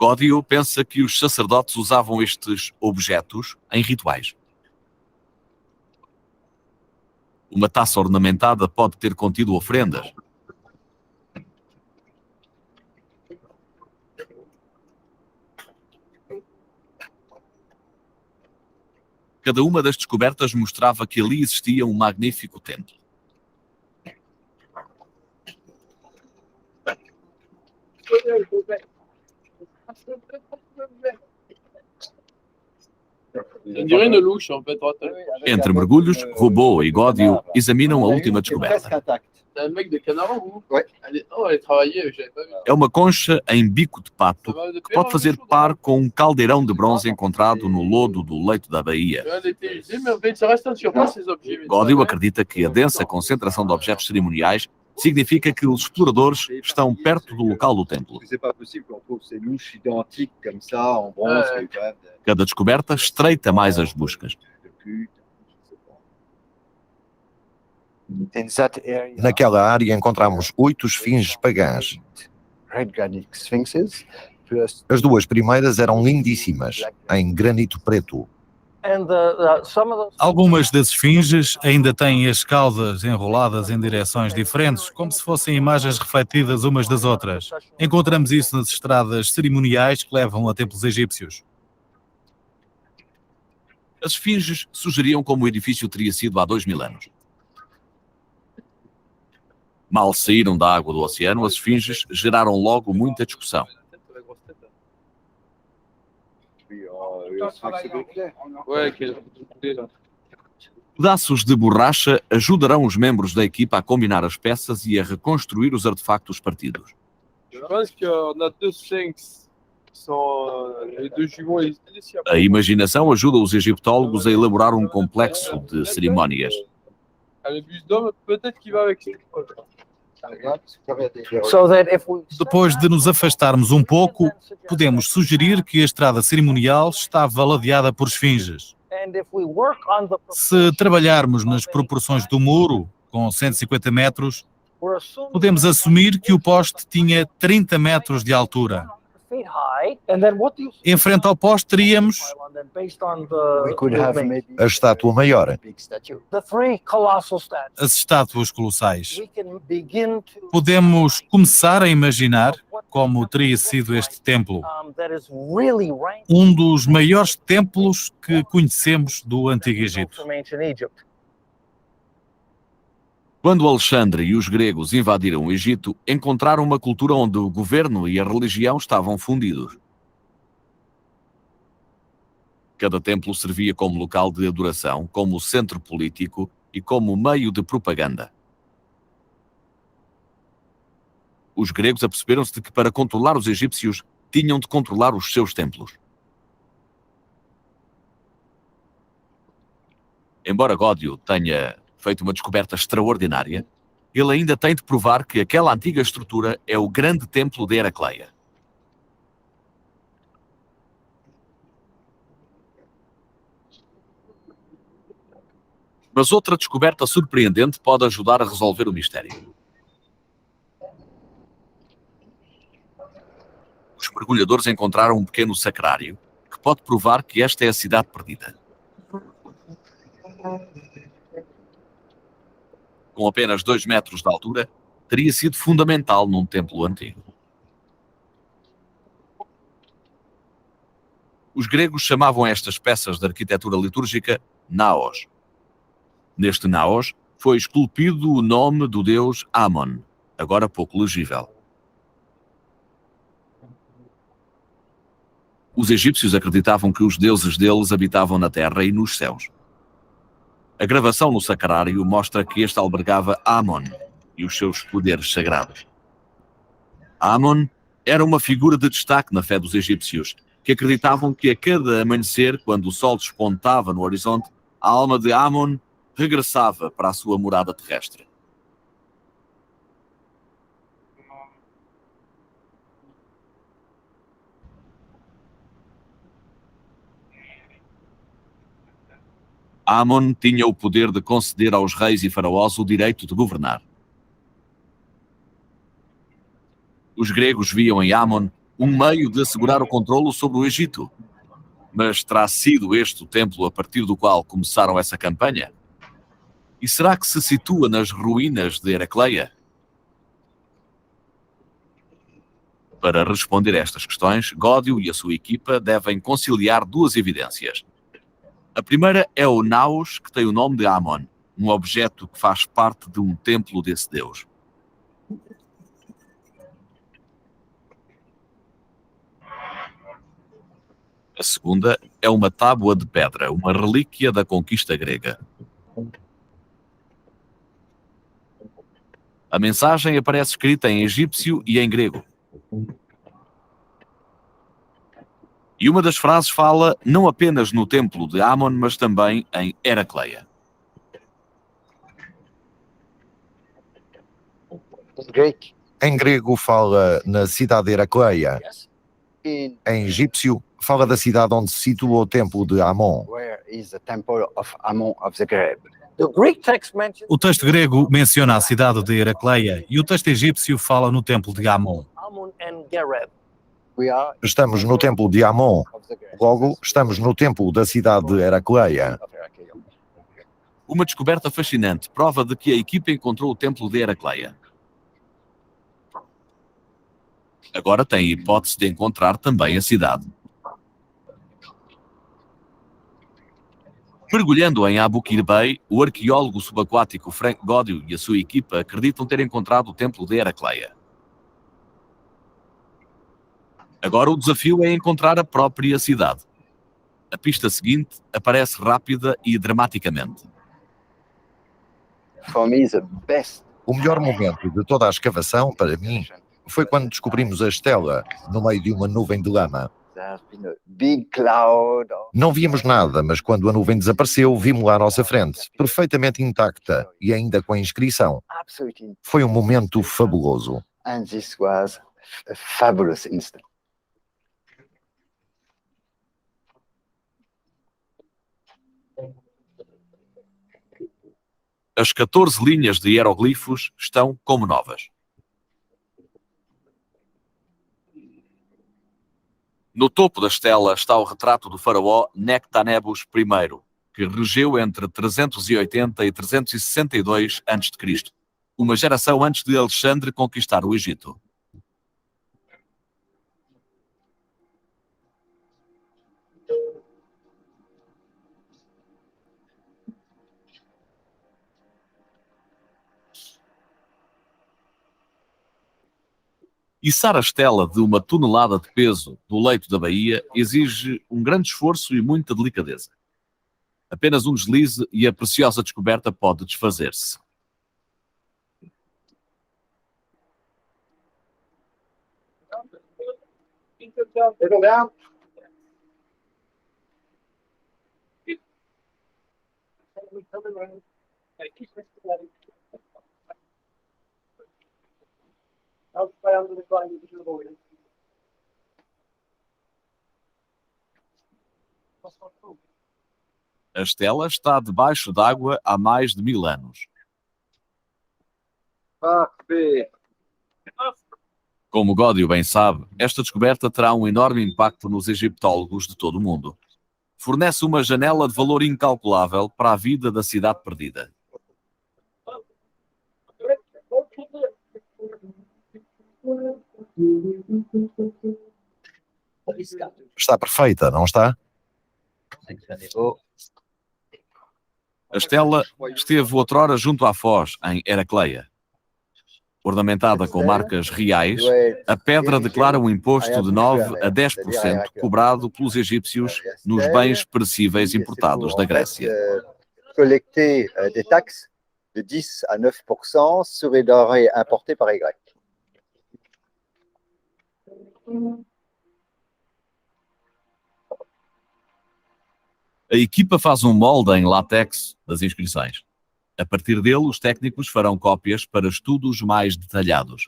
Gódio pensa que os sacerdotes usavam estes objetos em rituais. Uma taça ornamentada pode ter contido ofrendas. Cada uma das descobertas mostrava que ali existia um magnífico templo. Entre mergulhos, Robô e Gódio examinam a última descoberta. É uma concha em bico de pato que pode fazer par com um caldeirão de bronze encontrado no lodo do leito da baía. Gódio acredita que a densa concentração de objetos cerimoniais significa que os exploradores estão perto do local do templo. Cada descoberta estreita mais as buscas. Naquela área encontramos 8 esfinges pagãs. As duas primeiras eram lindíssimas, em granito preto. Algumas das esfinges ainda têm as caudas enroladas em direções diferentes, como se fossem imagens refletidas umas das outras. Encontramos isso nas estradas cerimoniais que levam a templos egípcios. As esfinges sugeriam como o edifício teria sido há 2000 anos. Mal saíram da água do oceano, as esfinges geraram logo muita discussão. Pedaços de borracha ajudarão os membros da equipa a combinar as peças e a reconstruir os artefactos partidos. A imaginação ajuda os egiptólogos a elaborar um complexo de cerimónias. Depois de nos afastarmos um pouco, podemos sugerir que a estrada cerimonial estava ladeada por esfinges. Se trabalharmos nas proporções do muro, com 150 metros, podemos assumir que o poste tinha 30 metros de altura. Em frente ao poste teríamos A estátua maior. as estátuas colossais. Podemos começar a imaginar como teria sido este templo, um dos maiores templos que conhecemos do Antigo Egito. Quando Alexandre e os gregos invadiram o Egito, encontraram uma cultura onde o governo e a religião estavam fundidos. Cada templo servia como local de adoração, como centro político e como meio de propaganda. Os gregos aperceberam-se de que para controlar os egípcios tinham de controlar os seus templos. Embora Gódio tenha feito uma descoberta extraordinária, ele ainda tem de provar que aquela antiga estrutura é o grande templo de Heracleia. Mas outra descoberta surpreendente pode ajudar a resolver o mistério. Os mergulhadores encontraram um pequeno sacrário que pode provar que esta é a cidade perdida. com apenas 2 metros de altura, teria sido fundamental num templo antigo. Os gregos chamavam estas peças de arquitetura litúrgica naos. Neste naos foi esculpido o nome do deus Amon, agora pouco legível. Os egípcios acreditavam que os deuses deles habitavam na terra e nos céus. A gravação no sacrário mostra que este albergava Amon e os seus poderes sagrados. Amon era uma figura de destaque na fé dos egípcios, que acreditavam que a cada amanhecer, quando o sol despontava no horizonte, a alma de Amon regressava para a sua morada terrestre. Amon tinha o poder de conceder aos reis e faraós o direito de governar. Os gregos viam em Amon um meio de assegurar o controlo sobre o Egito. Mas terá sido este o templo a partir do qual começaram essa campanha? E será que se situa nas ruínas de Heracleia? Para responder a estas questões, Gódio e a sua equipa devem conciliar duas evidências. A primeira é o naos, que tem o nome de Amon, um objeto que faz parte de um templo desse deus. A segunda é uma tábua de pedra, uma relíquia da conquista grega. A mensagem aparece escrita em egípcio e em grego. E uma das frases fala não apenas no templo de Amon, mas também em Heracleia. Em grego fala na cidade de Heracleia. Em egípcio fala da cidade onde se situa o templo de Amon. O texto grego menciona a cidade de Heracleia e o texto egípcio fala no templo de Amon. Estamos no templo de Amon, logo estamos no templo da cidade de Heracleia. Uma descoberta fascinante, prova de que a equipa encontrou o templo de Heracleia. Agora tem a hipótese de encontrar também a cidade. Mergulhando em Abu Qir Bey, o arqueólogo subaquático Frank Gódio e a sua equipa acreditam ter encontrado o templo de Heracleia. Agora o desafio é encontrar a própria cidade. A pista seguinte aparece rápida e dramaticamente. O melhor momento de toda a escavação, para mim, foi quando descobrimos a estela no meio de uma nuvem de lama. Não víamos nada, mas quando a nuvem desapareceu, vimos-la à nossa frente, perfeitamente intacta e ainda com a inscrição. Foi um momento fabuloso. As 14 linhas de hieroglifos estão como novas. No topo da estela está o retrato do faraó Nectanebus I, que regeu entre 380 e 362 a.C., uma geração antes de Alexandre conquistar o Egito. Içar a estela de 1 tonelada de peso do leito da baía exige um grande esforço e muita delicadeza. Apenas um deslize e a preciosa descoberta pode desfazer-se. A estela está debaixo d'água há mais de 1000 anos. Como Gódio bem sabe, esta descoberta terá um enorme impacto nos egiptólogos de todo o mundo. Fornece uma janela de valor incalculável para a vida da cidade perdida. Está perfeita, não está? A estela esteve outrora junto à foz, em Heracleia. Ornamentada com marcas reais, a pedra declara um imposto de 9 a 10% cobrado pelos egípcios nos bens perecíveis importados da Grécia. Collecter des taxes de 10 à 9% sur les denrées importées par les Grecs. A equipa faz um molde em látex das inscrições. A partir dele, os técnicos farão cópias para estudos mais detalhados.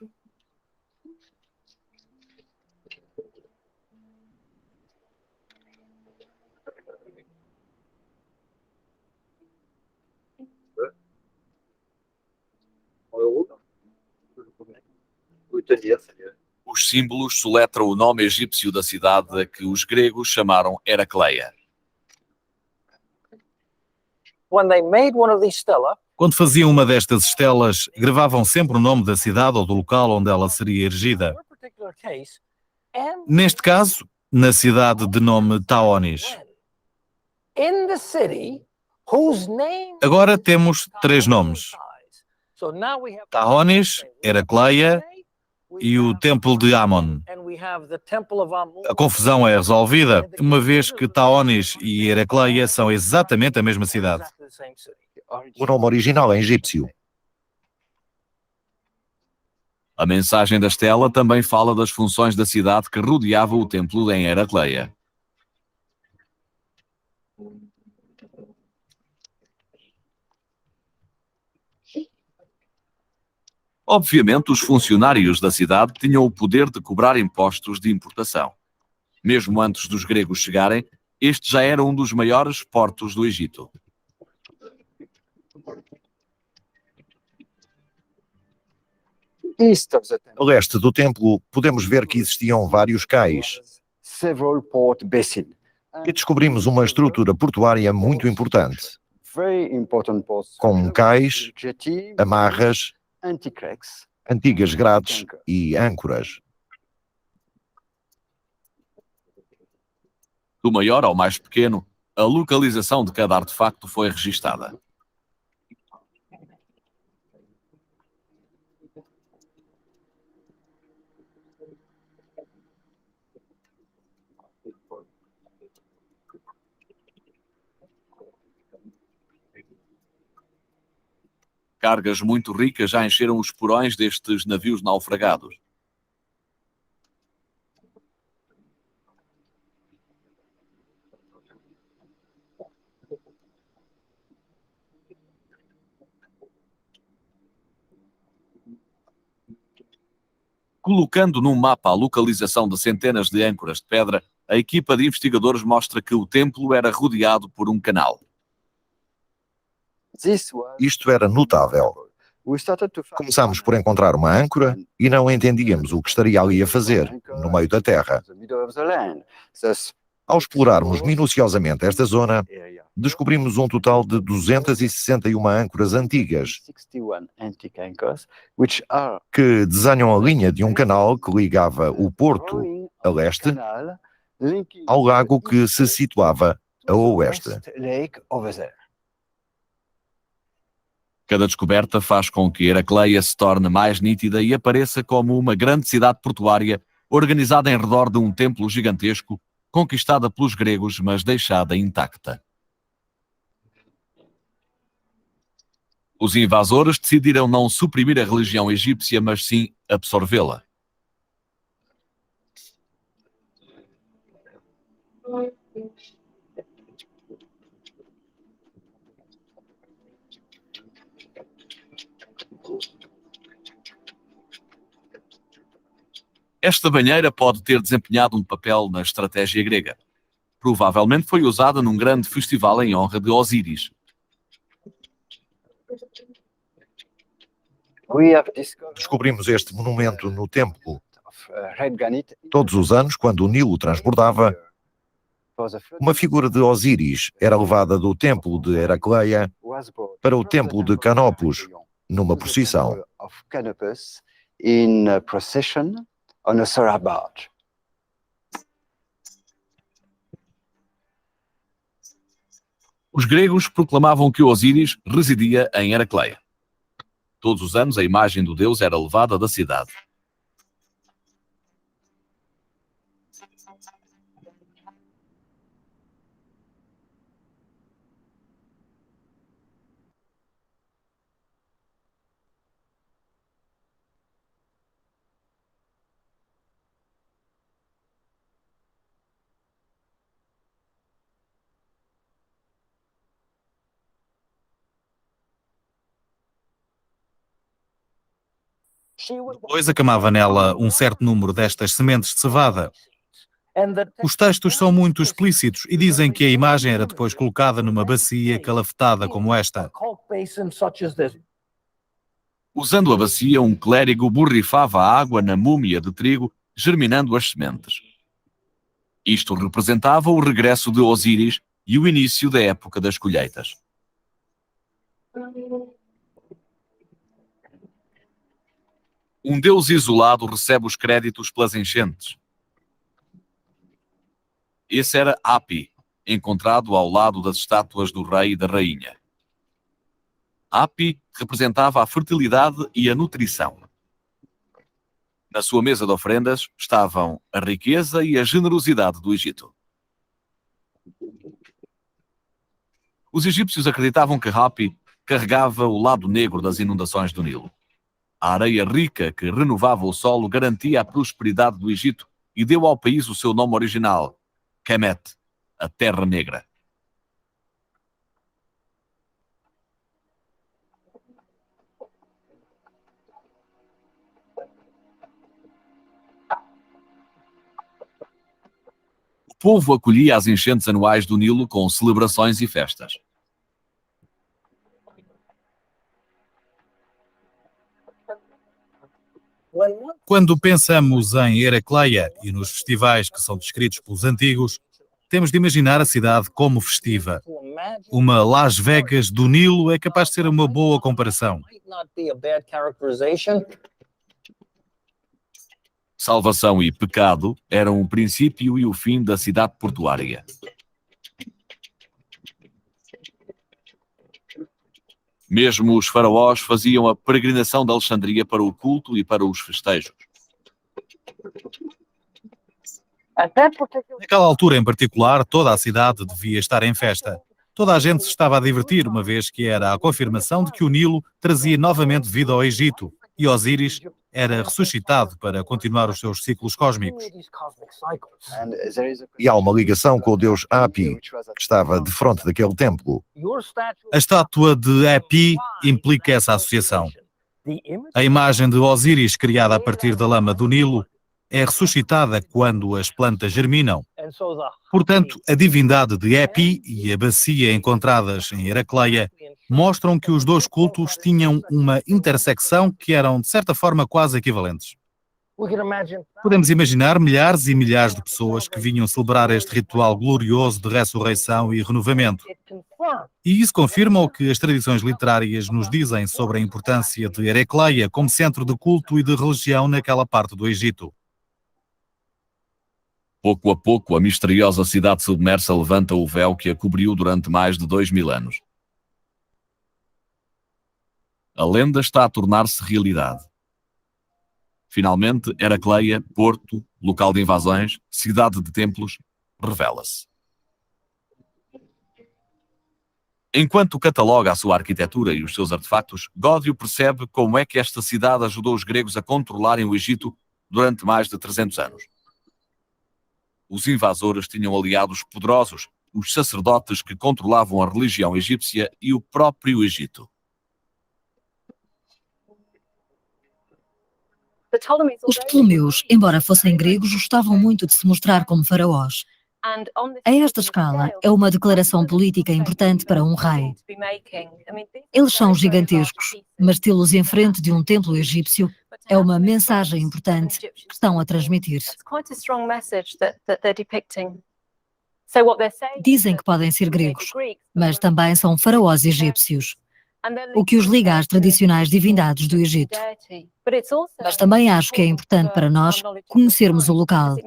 Os símbolos soletram o nome egípcio da cidade a que os gregos chamaram Heracleia. Quando faziam uma destas estelas, gravavam sempre o nome da cidade ou do local onde ela seria erigida. Neste caso, na cidade de nome Taonis. Agora temos 3 nomes: Taonis, Heracleia e o Templo de Amon. A confusão é resolvida, uma vez que Taonis e Heracleia são exatamente a mesma cidade. O nome original é egípcio. A mensagem da estela também fala das funções da cidade que rodeava o templo em Heracleia. Obviamente, os funcionários da cidade tinham o poder de cobrar impostos de importação. Mesmo antes dos gregos chegarem, este já era um dos maiores portos do Egito. A leste do templo, podemos ver que existiam vários cais Several port basins. e descobrimos uma estrutura portuária muito importante, Very important ports. com cais, Jetty, amarras, anti-cracks. antigas grades e âncoras. Do maior ao mais pequeno, a localização de cada artefacto foi registada. Cargas muito ricas já encheram os porões destes navios naufragados. Colocando num mapa a localização de centenas de âncoras de pedra, a equipa de investigadores mostra que o templo era rodeado por um canal. Isto era notável. Começámos por encontrar uma âncora e não entendíamos o que estaria ali a fazer, no meio da terra. Ao explorarmos minuciosamente esta zona, descobrimos um total de 261 âncoras antigas, que desenham a linha de um canal que ligava o porto a leste ao lago que se situava a oeste. Cada descoberta faz com que Heracleia se torne mais nítida e apareça como uma grande cidade portuária organizada em redor de um templo gigantesco, conquistada pelos gregos, mas deixada intacta. Os invasores decidiram não suprimir a religião egípcia, mas sim absorvê-la. Esta banheira pode ter desempenhado um papel na estratégia grega. Provavelmente foi usada num grande festival em honra de Osíris. Descobrimos este monumento no templo. Todos os anos, quando o Nilo transbordava, uma figura de Osíris era levada do templo de Heracleia para o templo de Canopus, numa procissão. on a solar barge. Os gregos proclamavam que Osíris residia em Heracleia. Todos os anos a imagem do deus era levada da cidade. Depois acamava nela um certo número destas sementes de cevada. Os textos são muito explícitos e dizem que a imagem era depois colocada numa bacia calafetada como esta. Usando a bacia, um clérigo borrifava a água na múmia de trigo, germinando as sementes. Isto representava o regresso de Osíris e o início da época das colheitas. Um deus isolado recebe os créditos pelas enchentes. Esse era Hapi, encontrado ao lado das estátuas do rei e da rainha. Hapi representava a fertilidade e a nutrição. Na sua mesa de ofrendas estavam a riqueza e a generosidade do Egito. Os egípcios acreditavam que Hapi carregava o lado negro das inundações do Nilo. A areia rica que renovava o solo garantia a prosperidade do Egito e deu ao país o seu nome original, Kemet, a Terra Negra. O povo acolhia as enchentes anuais do Nilo com celebrações e festas. Quando pensamos em Heracleia e nos festivais que são descritos pelos antigos, temos de imaginar a cidade como festiva. Uma Las Vegas do Nilo é capaz de ser uma boa comparação. Salvação e pecado eram o princípio e o fim da cidade portuária. Mesmo os faraós faziam a peregrinação de Alexandria para o culto e para os festejos. Naquela altura em particular, toda a cidade devia estar em festa. Toda a gente se estava a divertir, uma vez que era a confirmação de que o Nilo trazia novamente vida ao Egito e Osíris era ressuscitado para continuar os seus ciclos cósmicos. E há uma ligação com o deus Hapi, que estava de frente daquele templo. A estátua de Hapi implica essa associação. A imagem de Osíris, criada a partir da lama do Nilo, é ressuscitada quando as plantas germinam. Portanto, a divindade de Hapi e a bacia encontradas em Heracleia mostram que os dois cultos tinham uma intersecção que eram, de certa forma, quase equivalentes. Podemos imaginar milhares e milhares de pessoas que vinham celebrar este ritual glorioso de ressurreição e renovamento. E isso confirma o que as tradições literárias nos dizem sobre a importância de Heracleia como centro de culto e de religião naquela parte do Egito. Pouco a pouco, a misteriosa cidade submersa levanta o véu que a cobriu durante mais de 2000 anos. A lenda está a tornar-se realidade. Finalmente, Heracleia, porto, local de invasões, cidade de templos, revela-se. Enquanto cataloga a sua arquitetura e os seus artefactos, Gódio percebe como é que esta cidade ajudou os gregos a controlarem o Egito durante mais de 300 anos. Os invasores tinham aliados poderosos, os sacerdotes que controlavam a religião egípcia e o próprio Egito. Os Ptolomeus, embora fossem gregos, gostavam muito de se mostrar como faraós. A esta escala, é uma declaração política importante para um rei. Eles são gigantescos, mas tê-los em frente de um templo egípcio é uma mensagem importante que estão a transmitir. Dizem que podem ser gregos, mas também são faraós egípcios, o que os liga às tradicionais divindades do Egito. Mas também acho que é importante para nós conhecermos o local,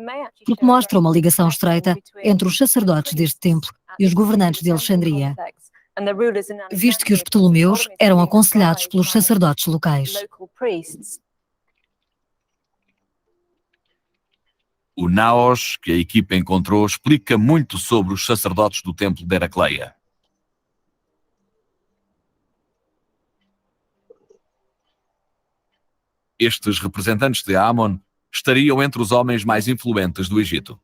porque mostra uma ligação estreita entre os sacerdotes deste templo e os governantes de Alexandria, visto que os Ptolomeus eram aconselhados pelos sacerdotes locais. O Naos que a equipa encontrou explica muito sobre os sacerdotes do templo de Heracleia. Estes representantes de Amon estariam entre os homens mais influentes do Egito.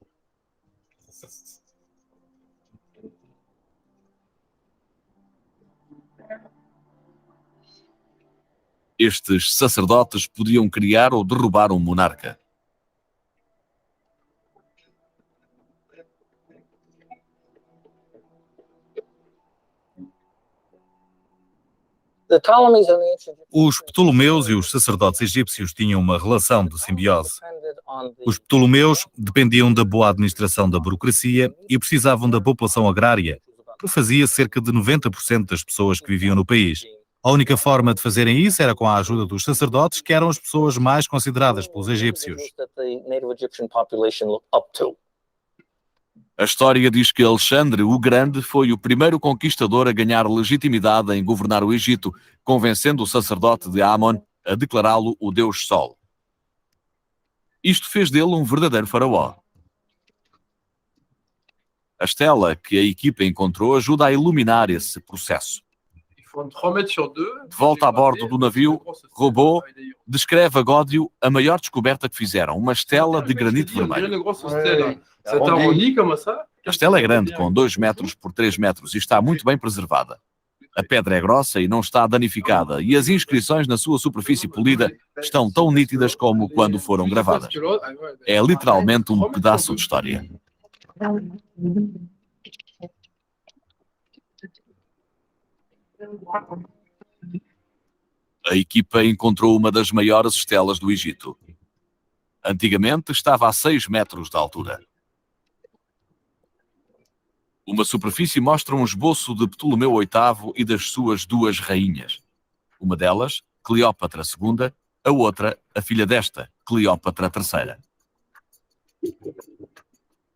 Estes sacerdotes podiam criar ou derrubar um monarca. Os Ptolomeus e os sacerdotes egípcios tinham uma relação de simbiose. Os Ptolomeus dependiam da boa administração da burocracia e precisavam da população agrária, que fazia cerca de 90% das pessoas que viviam no país. A única forma de fazerem isso era com a ajuda dos sacerdotes, que eram as pessoas mais consideradas pelos egípcios. A história diz que Alexandre o Grande foi o primeiro conquistador a ganhar legitimidade em governar o Egito, convencendo o sacerdote de Amon a declará-lo o Deus Sol. Isto fez dele um verdadeiro faraó. A estela que a equipa encontrou ajuda a iluminar esse processo. De volta a bordo do navio, Robô descreve a Gódio a maior descoberta que fizeram, uma estela de granito vermelho. A estela é grande, com 2 metros por 3 metros, e está muito bem preservada. A pedra é grossa e não está danificada, e as inscrições na sua superfície polida estão tão nítidas como quando foram gravadas. É literalmente um pedaço de história. A equipa encontrou uma das maiores estelas do Egito. Antigamente estava a 6 metros de altura. Uma superfície mostra um esboço de Ptolomeu VIII e das suas 2 rainhas. Uma delas, Cleópatra II, a outra, a filha desta, Cleópatra III.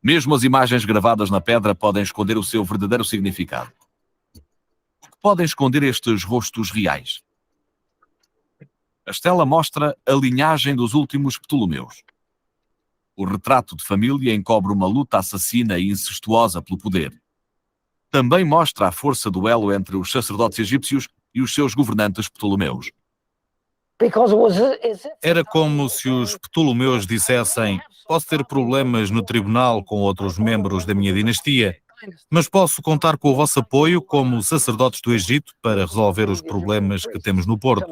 Mesmo as imagens gravadas na pedra podem esconder o seu verdadeiro significado. O que podem esconder estes rostos reais? A estela mostra a linhagem dos últimos Ptolomeus. O retrato de família encobre uma luta assassina e incestuosa pelo poder. Também mostra a força do elo entre os sacerdotes egípcios e os seus governantes Ptolomeus. Era como se os Ptolomeus dissessem: posso ter problemas no tribunal com outros membros da minha dinastia, mas posso contar com o vosso apoio como sacerdotes do Egito para resolver os problemas que temos no Porto.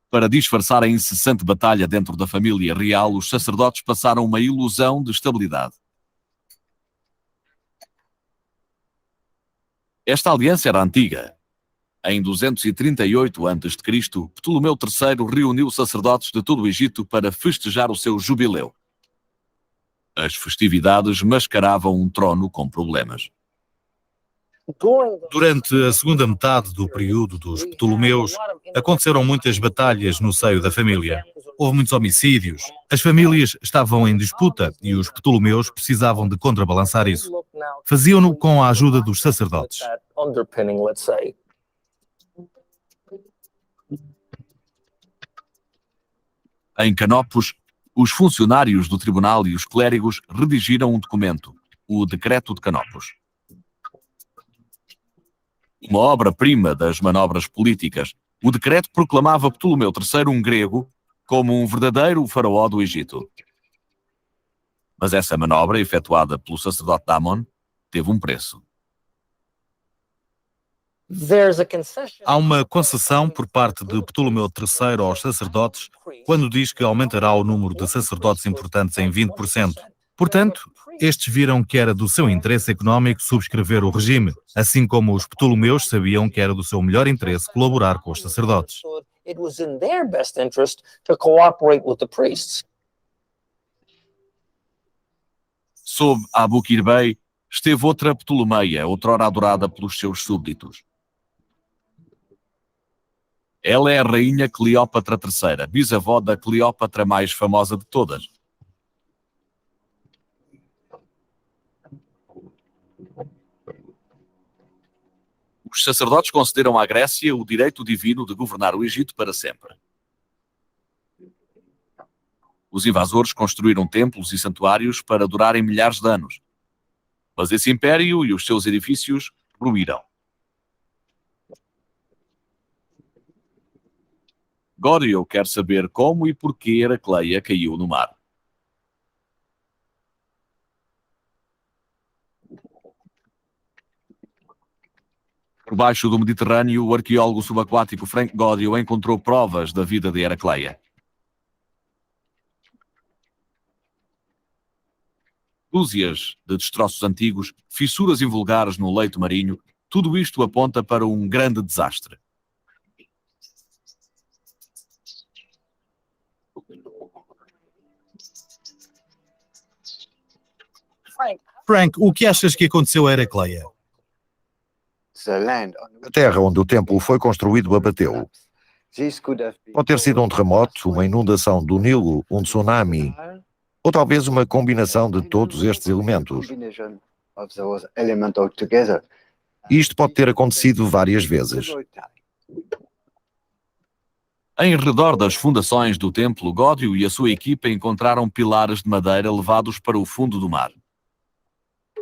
Para disfarçar a incessante batalha dentro da família real, os sacerdotes passaram uma ilusão de estabilidade. Esta aliança era antiga. Em 238 a.C., Ptolomeu III reuniu sacerdotes de todo o Egito para festejar o seu jubileu. As festividades mascaravam um trono com problemas. Durante a segunda metade do período dos Ptolomeus, aconteceram muitas batalhas no seio da família. Houve muitos homicídios. As famílias estavam em disputa e os Ptolomeus precisavam de contrabalançar isso. Faziam-no com a ajuda dos sacerdotes. Em Canopus, os funcionários do tribunal e os clérigos redigiram um documento, o Decreto de Canopus. Uma obra-prima das manobras políticas, o decreto proclamava Ptolomeu III, um grego, como um verdadeiro faraó do Egito. Mas essa manobra, efetuada pelo sacerdote Amon, teve um preço. Há uma concessão por parte de Ptolomeu III aos sacerdotes quando diz que aumentará o número de sacerdotes importantes em 20%. Portanto, estes viram que era do seu interesse económico subscrever o regime, assim como os Ptolomeus sabiam que era do seu melhor interesse colaborar com os sacerdotes. Sob Abu Quir Bey esteve outra Ptolomeia, outrora adorada pelos seus súbditos. Ela é a rainha Cleópatra III, bisavó da Cleópatra mais famosa de todas. Os sacerdotes concederam à Grécia o direito divino de governar o Egito para sempre. Os invasores construíram templos e santuários para durarem milhares de anos. Mas esse império e os seus edifícios ruíram. Gório quer saber como e porquê Heracleia caiu no mar. Por baixo do Mediterrâneo, o arqueólogo subaquático Frank Gório encontrou provas da vida de Heracleia. Dúzias de destroços antigos, fissuras invulgares no leito marinho, tudo isto aponta para um grande desastre. Frank, o que achas que aconteceu a Heracleia? A terra onde o templo foi construído abateu. Pode ter sido um terremoto, uma inundação do Nilo, um tsunami, ou talvez uma combinação de todos estes elementos. Isto pode ter acontecido várias vezes. Em redor das fundações do templo, Gódio e a sua equipa encontraram pilares de madeira levados para o fundo do mar.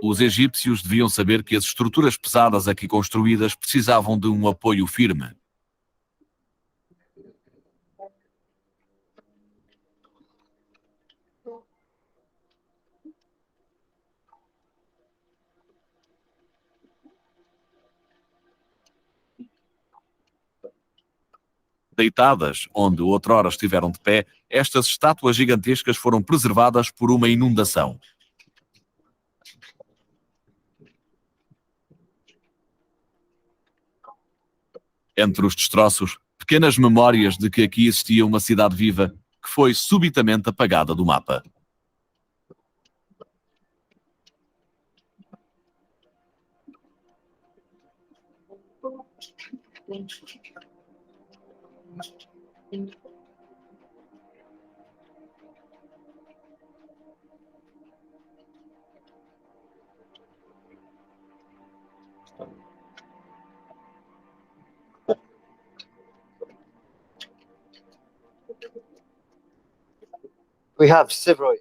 Os egípcios deviam saber que as estruturas pesadas aqui construídas precisavam de um apoio firme. Deitadas, onde outrora estiveram de pé, estas estátuas gigantescas foram preservadas por uma inundação. Entre os destroços, pequenas memórias de que aqui existia uma cidade viva que foi subitamente apagada do mapa.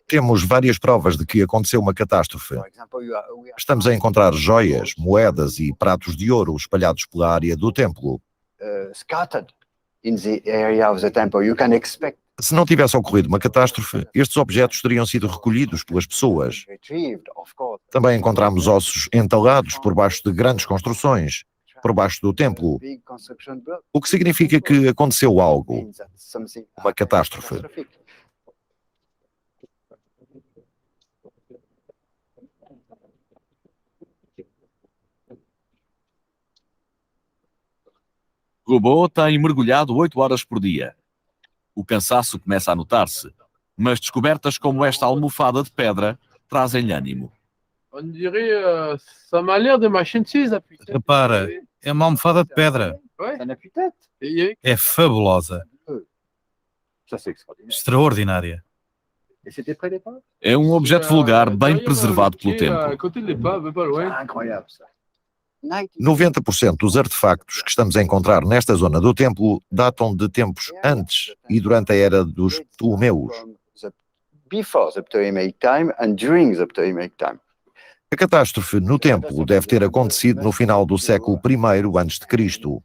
Temos várias provas de que aconteceu uma catástrofe. Estamos a encontrar joias, moedas e pratos de ouro espalhados pela área do templo. Se não tivesse ocorrido uma catástrofe, estes objetos teriam sido recolhidos pelas pessoas. Também encontramos ossos entalados por baixo de grandes construções, por baixo do templo, o que significa que aconteceu algo, uma catástrofe. Gobbo tem mergulhado 8 horas por dia. O cansaço começa a notar-se, mas descobertas como esta almofada de pedra trazem-lhe ânimo. Repara, é uma almofada de pedra. É fabulosa. Extraordinária. É um objeto vulgar bem preservado pelo tempo. 90% dos artefactos que estamos a encontrar nesta zona do templo datam de tempos antes e durante a era dos Ptolomeus. A catástrofe no templo deve ter acontecido no final do século I a.C.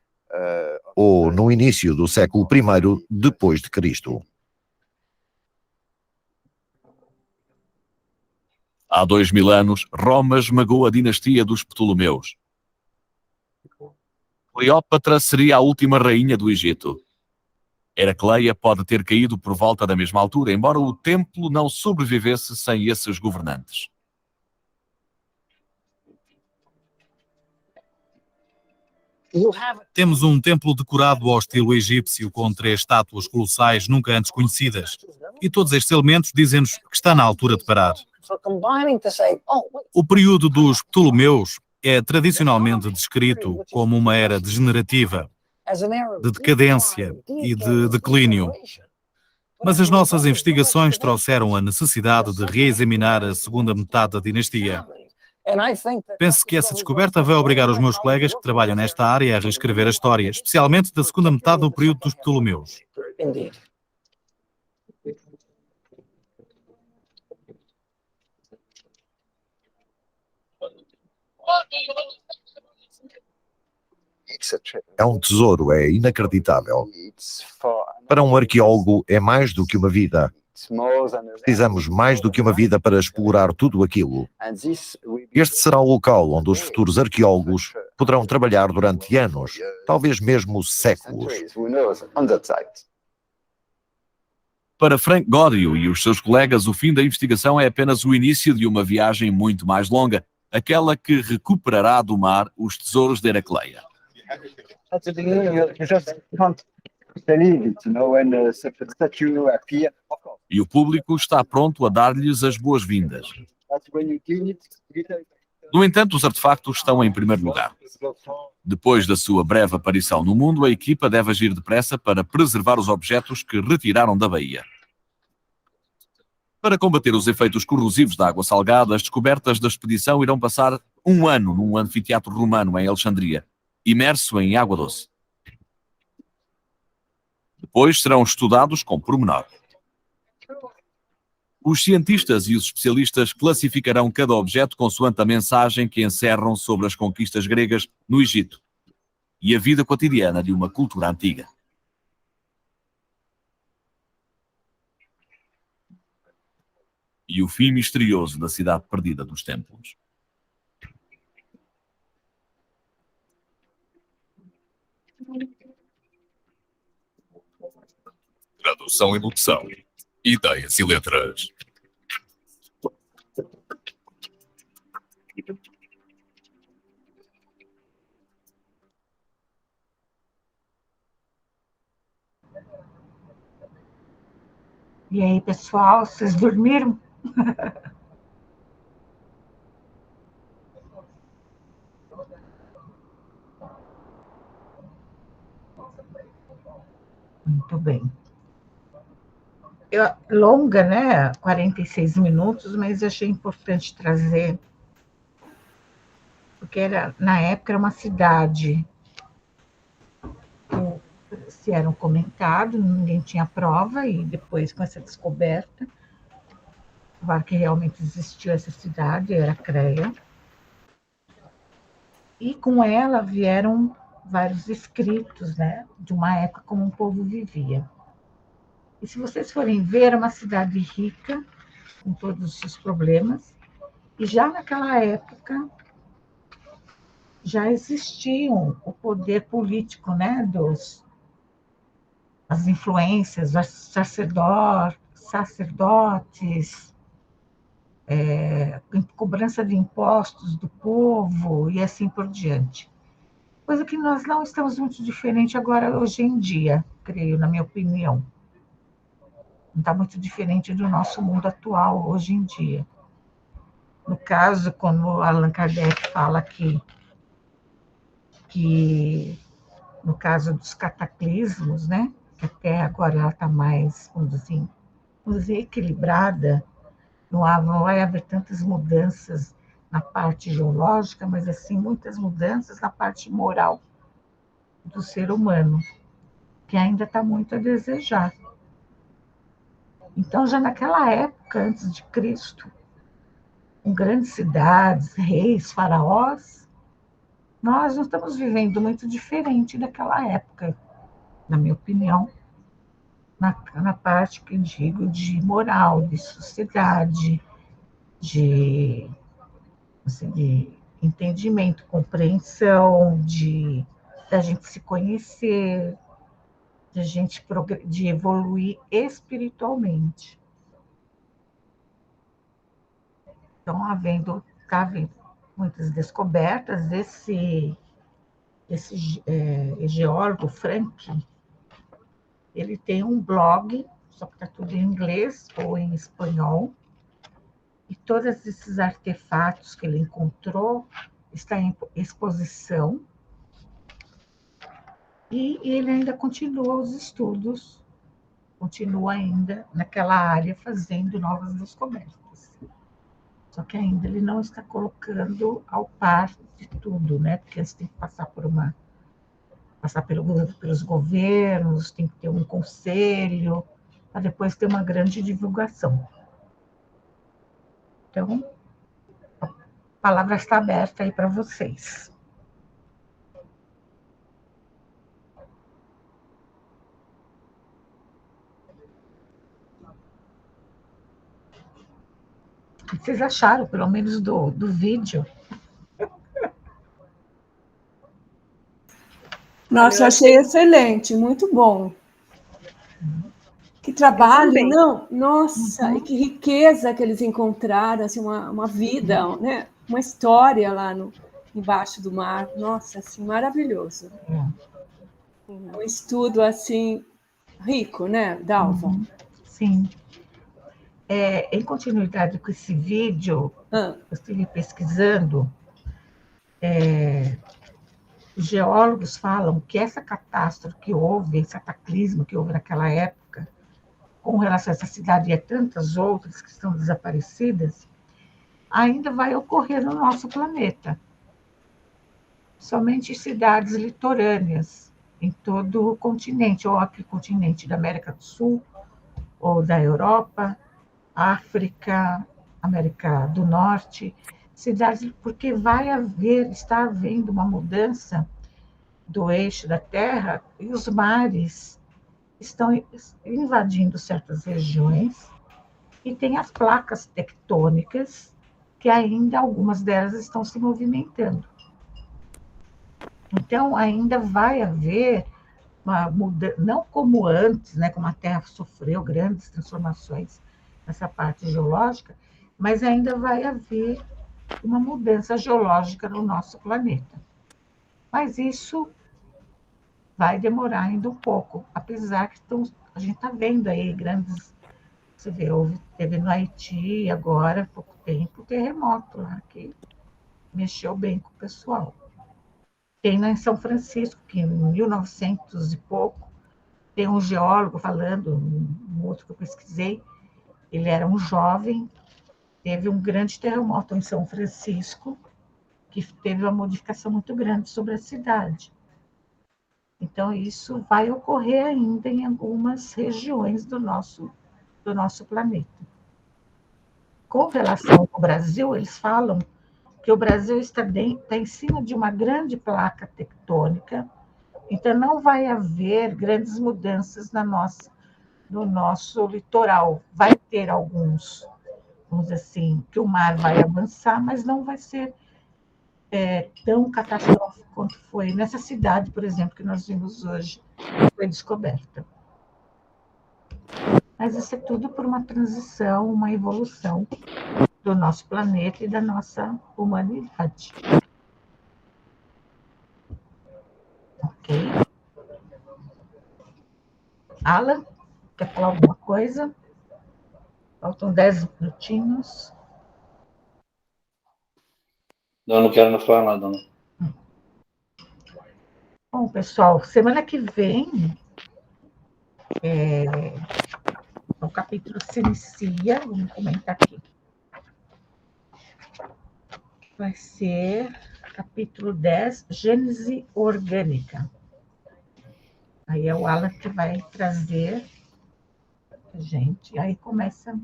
ou no início do século I depois de Cristo. Há 2000 anos, Roma esmagou a dinastia dos Ptolomeus. Cleópatra seria a última rainha do Egito. Heracleia pode ter caído por volta da mesma altura, embora o templo não sobrevivesse sem esses governantes. Temos um templo decorado ao estilo egípcio com 3 estátuas colossais nunca antes conhecidas. E todos estes elementos dizem-nos que está na altura de parar. O período dos Ptolomeus é tradicionalmente descrito como uma era degenerativa, de decadência e de declínio. Mas as nossas investigações trouxeram a necessidade de reexaminar a segunda metade da dinastia. Penso que essa descoberta vai obrigar os meus colegas que trabalham nesta área a reescrever a história, especialmente da segunda metade do período dos Ptolomeus. É um tesouro, é inacreditável. Para um arqueólogo é mais do que uma vida. Precisamos mais do que uma vida para explorar tudo aquilo. Este será o local onde os futuros arqueólogos poderão trabalhar durante anos, talvez mesmo séculos. Para Frank Godio e os seus colegas, o fim da investigação é apenas o início de uma viagem muito mais longa, aquela que recuperará do mar os tesouros de Heracleia. E o público está pronto a dar-lhes as boas-vindas. No entanto, os artefactos estão em primeiro lugar. Depois da sua breve aparição no mundo, a equipa deve agir depressa para preservar os objetos que retiraram da baía. Para combater os efeitos corrosivos da água salgada, as descobertas da expedição irão passar um ano num anfiteatro romano em Alexandria, imerso em água doce. Depois serão estudados com pormenor. Os cientistas e os especialistas classificarão cada objeto consoante a mensagem que encerram sobre as conquistas gregas no Egito e a vida cotidiana de uma cultura antiga. E o fim misterioso da cidade perdida dos templos. Tradução e locução. Ideias e letras. E aí, pessoal, vocês dormiram? Muito bem. Longa, né? 46 minutos, mas achei importante trazer, porque na época era uma cidade que se era um comentado, ninguém tinha prova, e depois com essa descoberta, provar que realmente existiu essa cidade, Heracleia, e com ela vieram vários escritos, né, de uma época como o povo vivia. E se vocês forem ver, era uma cidade rica, com todos os seus problemas, e já naquela época já existiam o poder político, né, as influências, os sacerdotes, cobrança de impostos do povo e assim por diante. Coisa que nós não estamos muito diferente agora, hoje em dia, creio, na minha opinião. Não está muito diferente do nosso mundo atual, hoje em dia. No caso, quando Allan Kardec fala que no caso dos cataclismos, né, que até agora ela está mais, vamos dizer, equilibrada, não vai haver tantas mudanças na parte geológica, mas assim, muitas mudanças na parte moral do ser humano, que ainda está muito a desejar. Então, já naquela época, antes de Cristo, com grandes cidades, reis, faraós, nós não estamos vivendo muito diferente daquela época, na minha opinião, na parte que eu digo de moral, de sociedade, de entendimento, compreensão, da gente se conhecer, de evoluir espiritualmente. Então, está havendo muitas descobertas. Esse geólogo, Frank, ele tem um blog, só que está tudo em inglês ou em espanhol, e todos esses artefatos que ele encontrou estão em exposição E ele ainda continua os estudos, continua ainda naquela área fazendo novas descobertas. Só que ainda ele não está colocando ao par de tudo, né? Porque eles têm que passar pelos governos, tem que ter um conselho, para depois ter uma grande divulgação. Então, a palavra está aberta aí para vocês. O que vocês acharam, pelo menos, do vídeo? Nossa, achei excelente, muito bom. Que trabalho, não? Nossa, e que riqueza que eles encontraram, assim, uma vida, né? Uma história lá embaixo do mar. Nossa, assim, maravilhoso. Um estudo, assim, rico, né, Dalva? Sim. Em continuidade com esse vídeo, eu estive pesquisando, os geólogos falam que essa catástrofe que houve, esse cataclismo que houve naquela época, com relação a essa cidade e a tantas outras que estão desaparecidas, ainda vai ocorrer no nosso planeta. Somente cidades litorâneas, em todo o continente, ou aqui continente da América do Sul, ou da Europa, África, América do Norte, cidades, porque está havendo uma mudança do eixo da Terra e os mares estão invadindo certas regiões e tem as placas tectônicas que ainda algumas delas estão se movimentando. Então, ainda vai haver uma mudança, não como antes, né, como a Terra sofreu grandes transformações nessa parte geológica, mas ainda vai haver uma mudança geológica no nosso planeta. Mas isso vai demorar ainda um pouco, apesar que a gente está vendo aí grandes... Você vê, teve no Haiti agora, há pouco tempo, terremoto lá, que mexeu bem com o pessoal. Tem lá em São Francisco, que em 1900 e pouco, tem um geólogo falando, um outro que eu pesquisei, ele era um jovem, teve um grande terremoto em São Francisco, que teve uma modificação muito grande sobre a cidade. Então, isso vai ocorrer ainda em algumas regiões do nosso planeta. Com relação ao Brasil, eles falam que o Brasil está em cima de uma grande placa tectônica, então não vai haver grandes mudanças no nosso litoral. Vai ter alguns, vamos dizer assim, que o mar vai avançar, mas não vai ser tão catastrófico quanto foi nessa cidade, por exemplo, que nós vimos hoje, que foi descoberta. Mas isso é tudo por uma transição, uma evolução do nosso planeta e da nossa humanidade. Ok? Alan, quer falar alguma coisa? Faltam 10 minutinhos. Não quero falar nada, não. Bom, pessoal, semana que vem o capítulo se inicia, vamos comentar aqui. Vai ser capítulo 10, Gênese Orgânica. Aí é o Alan que vai trazer a gente. Aí começa,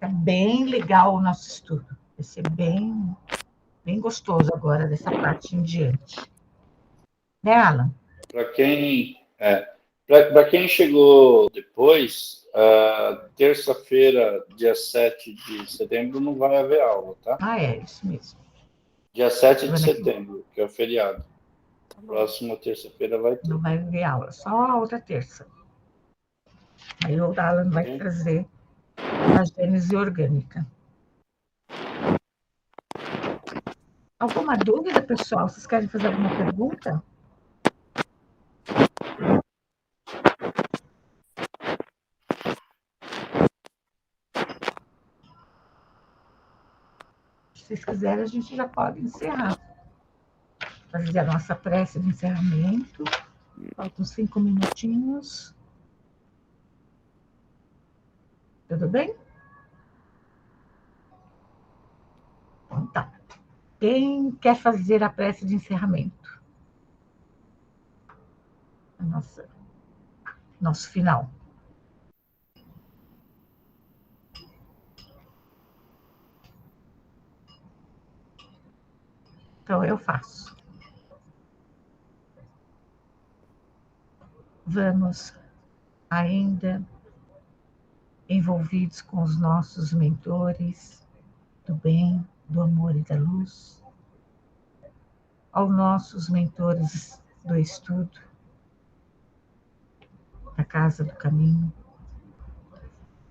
é bem legal o nosso estudo. Vai ser bem gostoso agora, dessa parte em diante. Né, Alan? Para quem chegou depois, terça-feira, dia 7 de setembro, não vai haver aula, tá? É isso mesmo. Dia 7 de setembro, que é o feriado. Próxima terça-feira vai ter. Não vai haver aula, só a outra terça. Aí o Alan vai trazer a gênese orgânica. Alguma dúvida, pessoal? Vocês querem fazer alguma pergunta? Se vocês quiserem, a gente já pode encerrar. Fazer a nossa prece de encerramento Faltam 5 minutinhos. Tudo bem? Então tá. Quem quer fazer a prece de encerramento? Nosso final. Então eu faço. Vamos ainda envolvidos com os nossos mentores do bem, do amor e da luz, aos nossos mentores do estudo, da Casa do Caminho.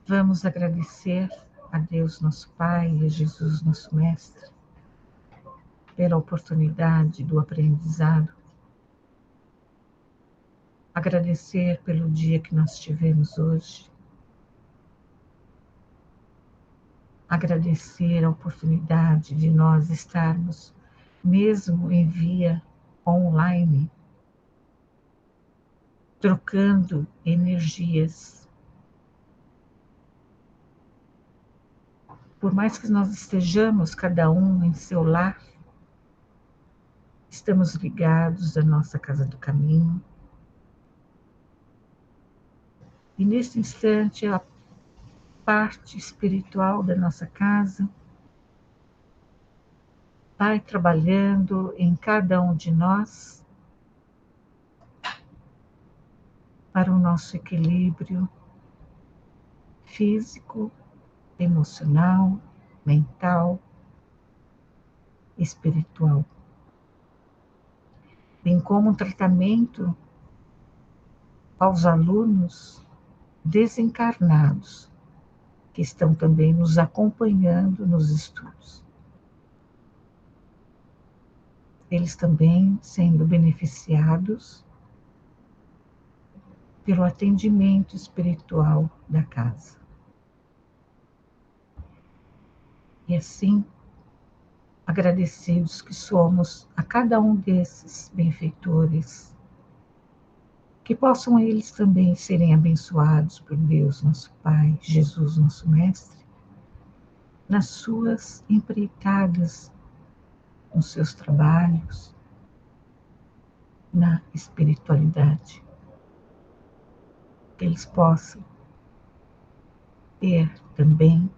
Vamos agradecer a Deus, nosso Pai, e a Jesus, nosso Mestre, pela oportunidade do aprendizado. Agradecer pelo dia que nós tivemos hoje. Agradecer a oportunidade de nós estarmos, mesmo em via online, trocando energias. Por mais que nós estejamos, cada um em seu lar, estamos ligados à nossa Casa do Caminho. E nesse instante, a parte espiritual da nossa casa vai trabalhando em cada um de nós para o nosso equilíbrio físico, emocional, mental, espiritual. Bem como um tratamento aos alunos desencarnados, que estão também nos acompanhando nos estudos. Eles também sendo beneficiados pelo atendimento espiritual da casa. E assim, agradecidos que somos a cada um desses benfeitores, que possam eles também serem abençoados por Deus, nosso Pai, Jesus, nosso Mestre, nas suas empreitadas, nos seus trabalhos, na espiritualidade. Que eles possam ter também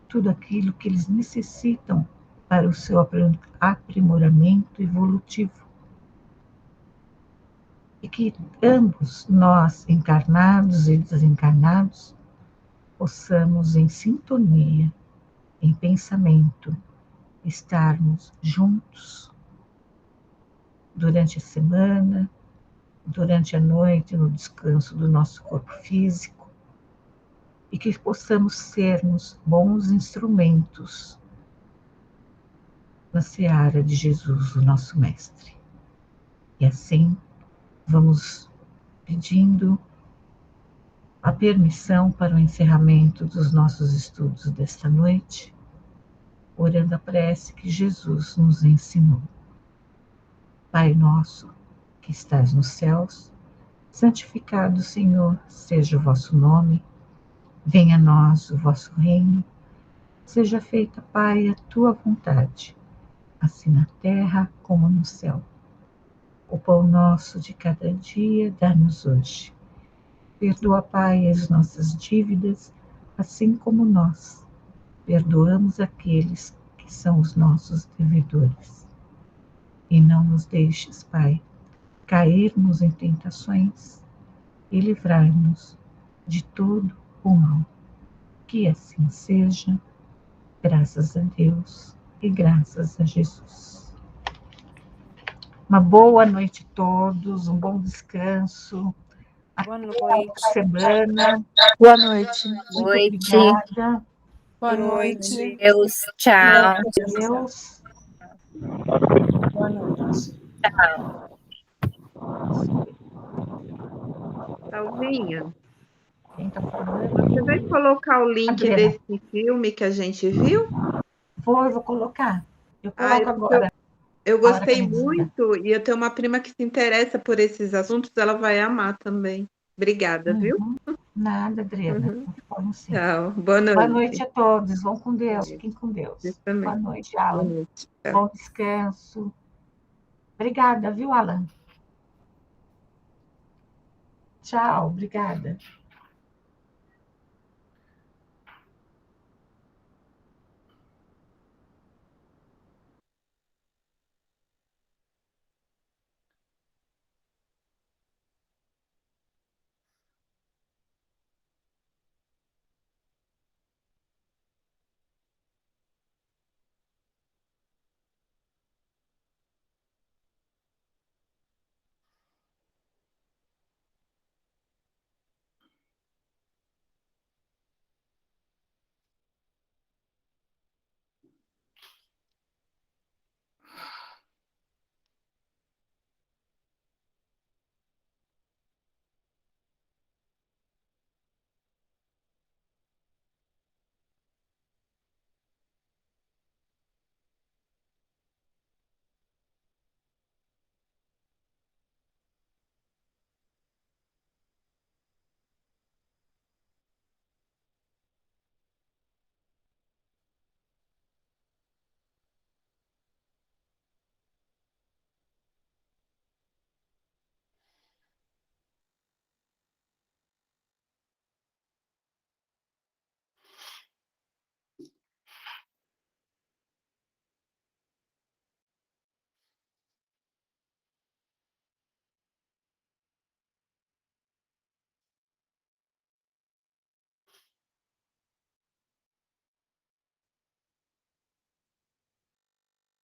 tudo aquilo que eles necessitam para o seu aprimoramento evolutivo. E que ambos, nós, encarnados e desencarnados, possamos, em sintonia, em pensamento, estarmos juntos durante a semana, durante a noite, no descanso do nosso corpo físico, e que possamos sermos bons instrumentos na seara de Jesus, o nosso Mestre. E assim, vamos pedindo a permissão para o encerramento dos nossos estudos desta noite, orando a prece que Jesus nos ensinou. Pai nosso, que estás nos céus, santificado, Senhor, seja o vosso nome, venha a nós o vosso reino, seja feita, Pai, a tua vontade, assim na terra como no céu. O pão nosso de cada dia dá-nos hoje. Perdoa, Pai, as nossas dívidas, assim como nós perdoamos aqueles que são os nossos devedores. E não nos deixes, Pai, cairmos em tentações e livrai-nos de todo o mal. Que assim seja, graças a Deus e graças a Jesus. Uma boa noite a todos, um bom descanso. Boa Até noite. a semana. Boa noite. Muito obrigada. Boa noite. Deus, tchau. Deus. Boa noite. Salvinha, Quem está falando? você vai colocar o link Adriana. desse filme que a gente viu? Vou colocar. Eu coloco porque agora. Eu A hora gostei que me desligar. muito e eu tenho uma prima que se interessa por esses assuntos, ela vai amar também. Obrigada, viu? Nada, Adriana. Vamos sim. Tchau. Boa Boa noite. noite a todos. Vão com Deus. Fiquem com Deus. Você também. Boa noite, Boa Alan. noite. Tchau. Bom descanso. Obrigada, viu, Alan? Tchau, obrigada.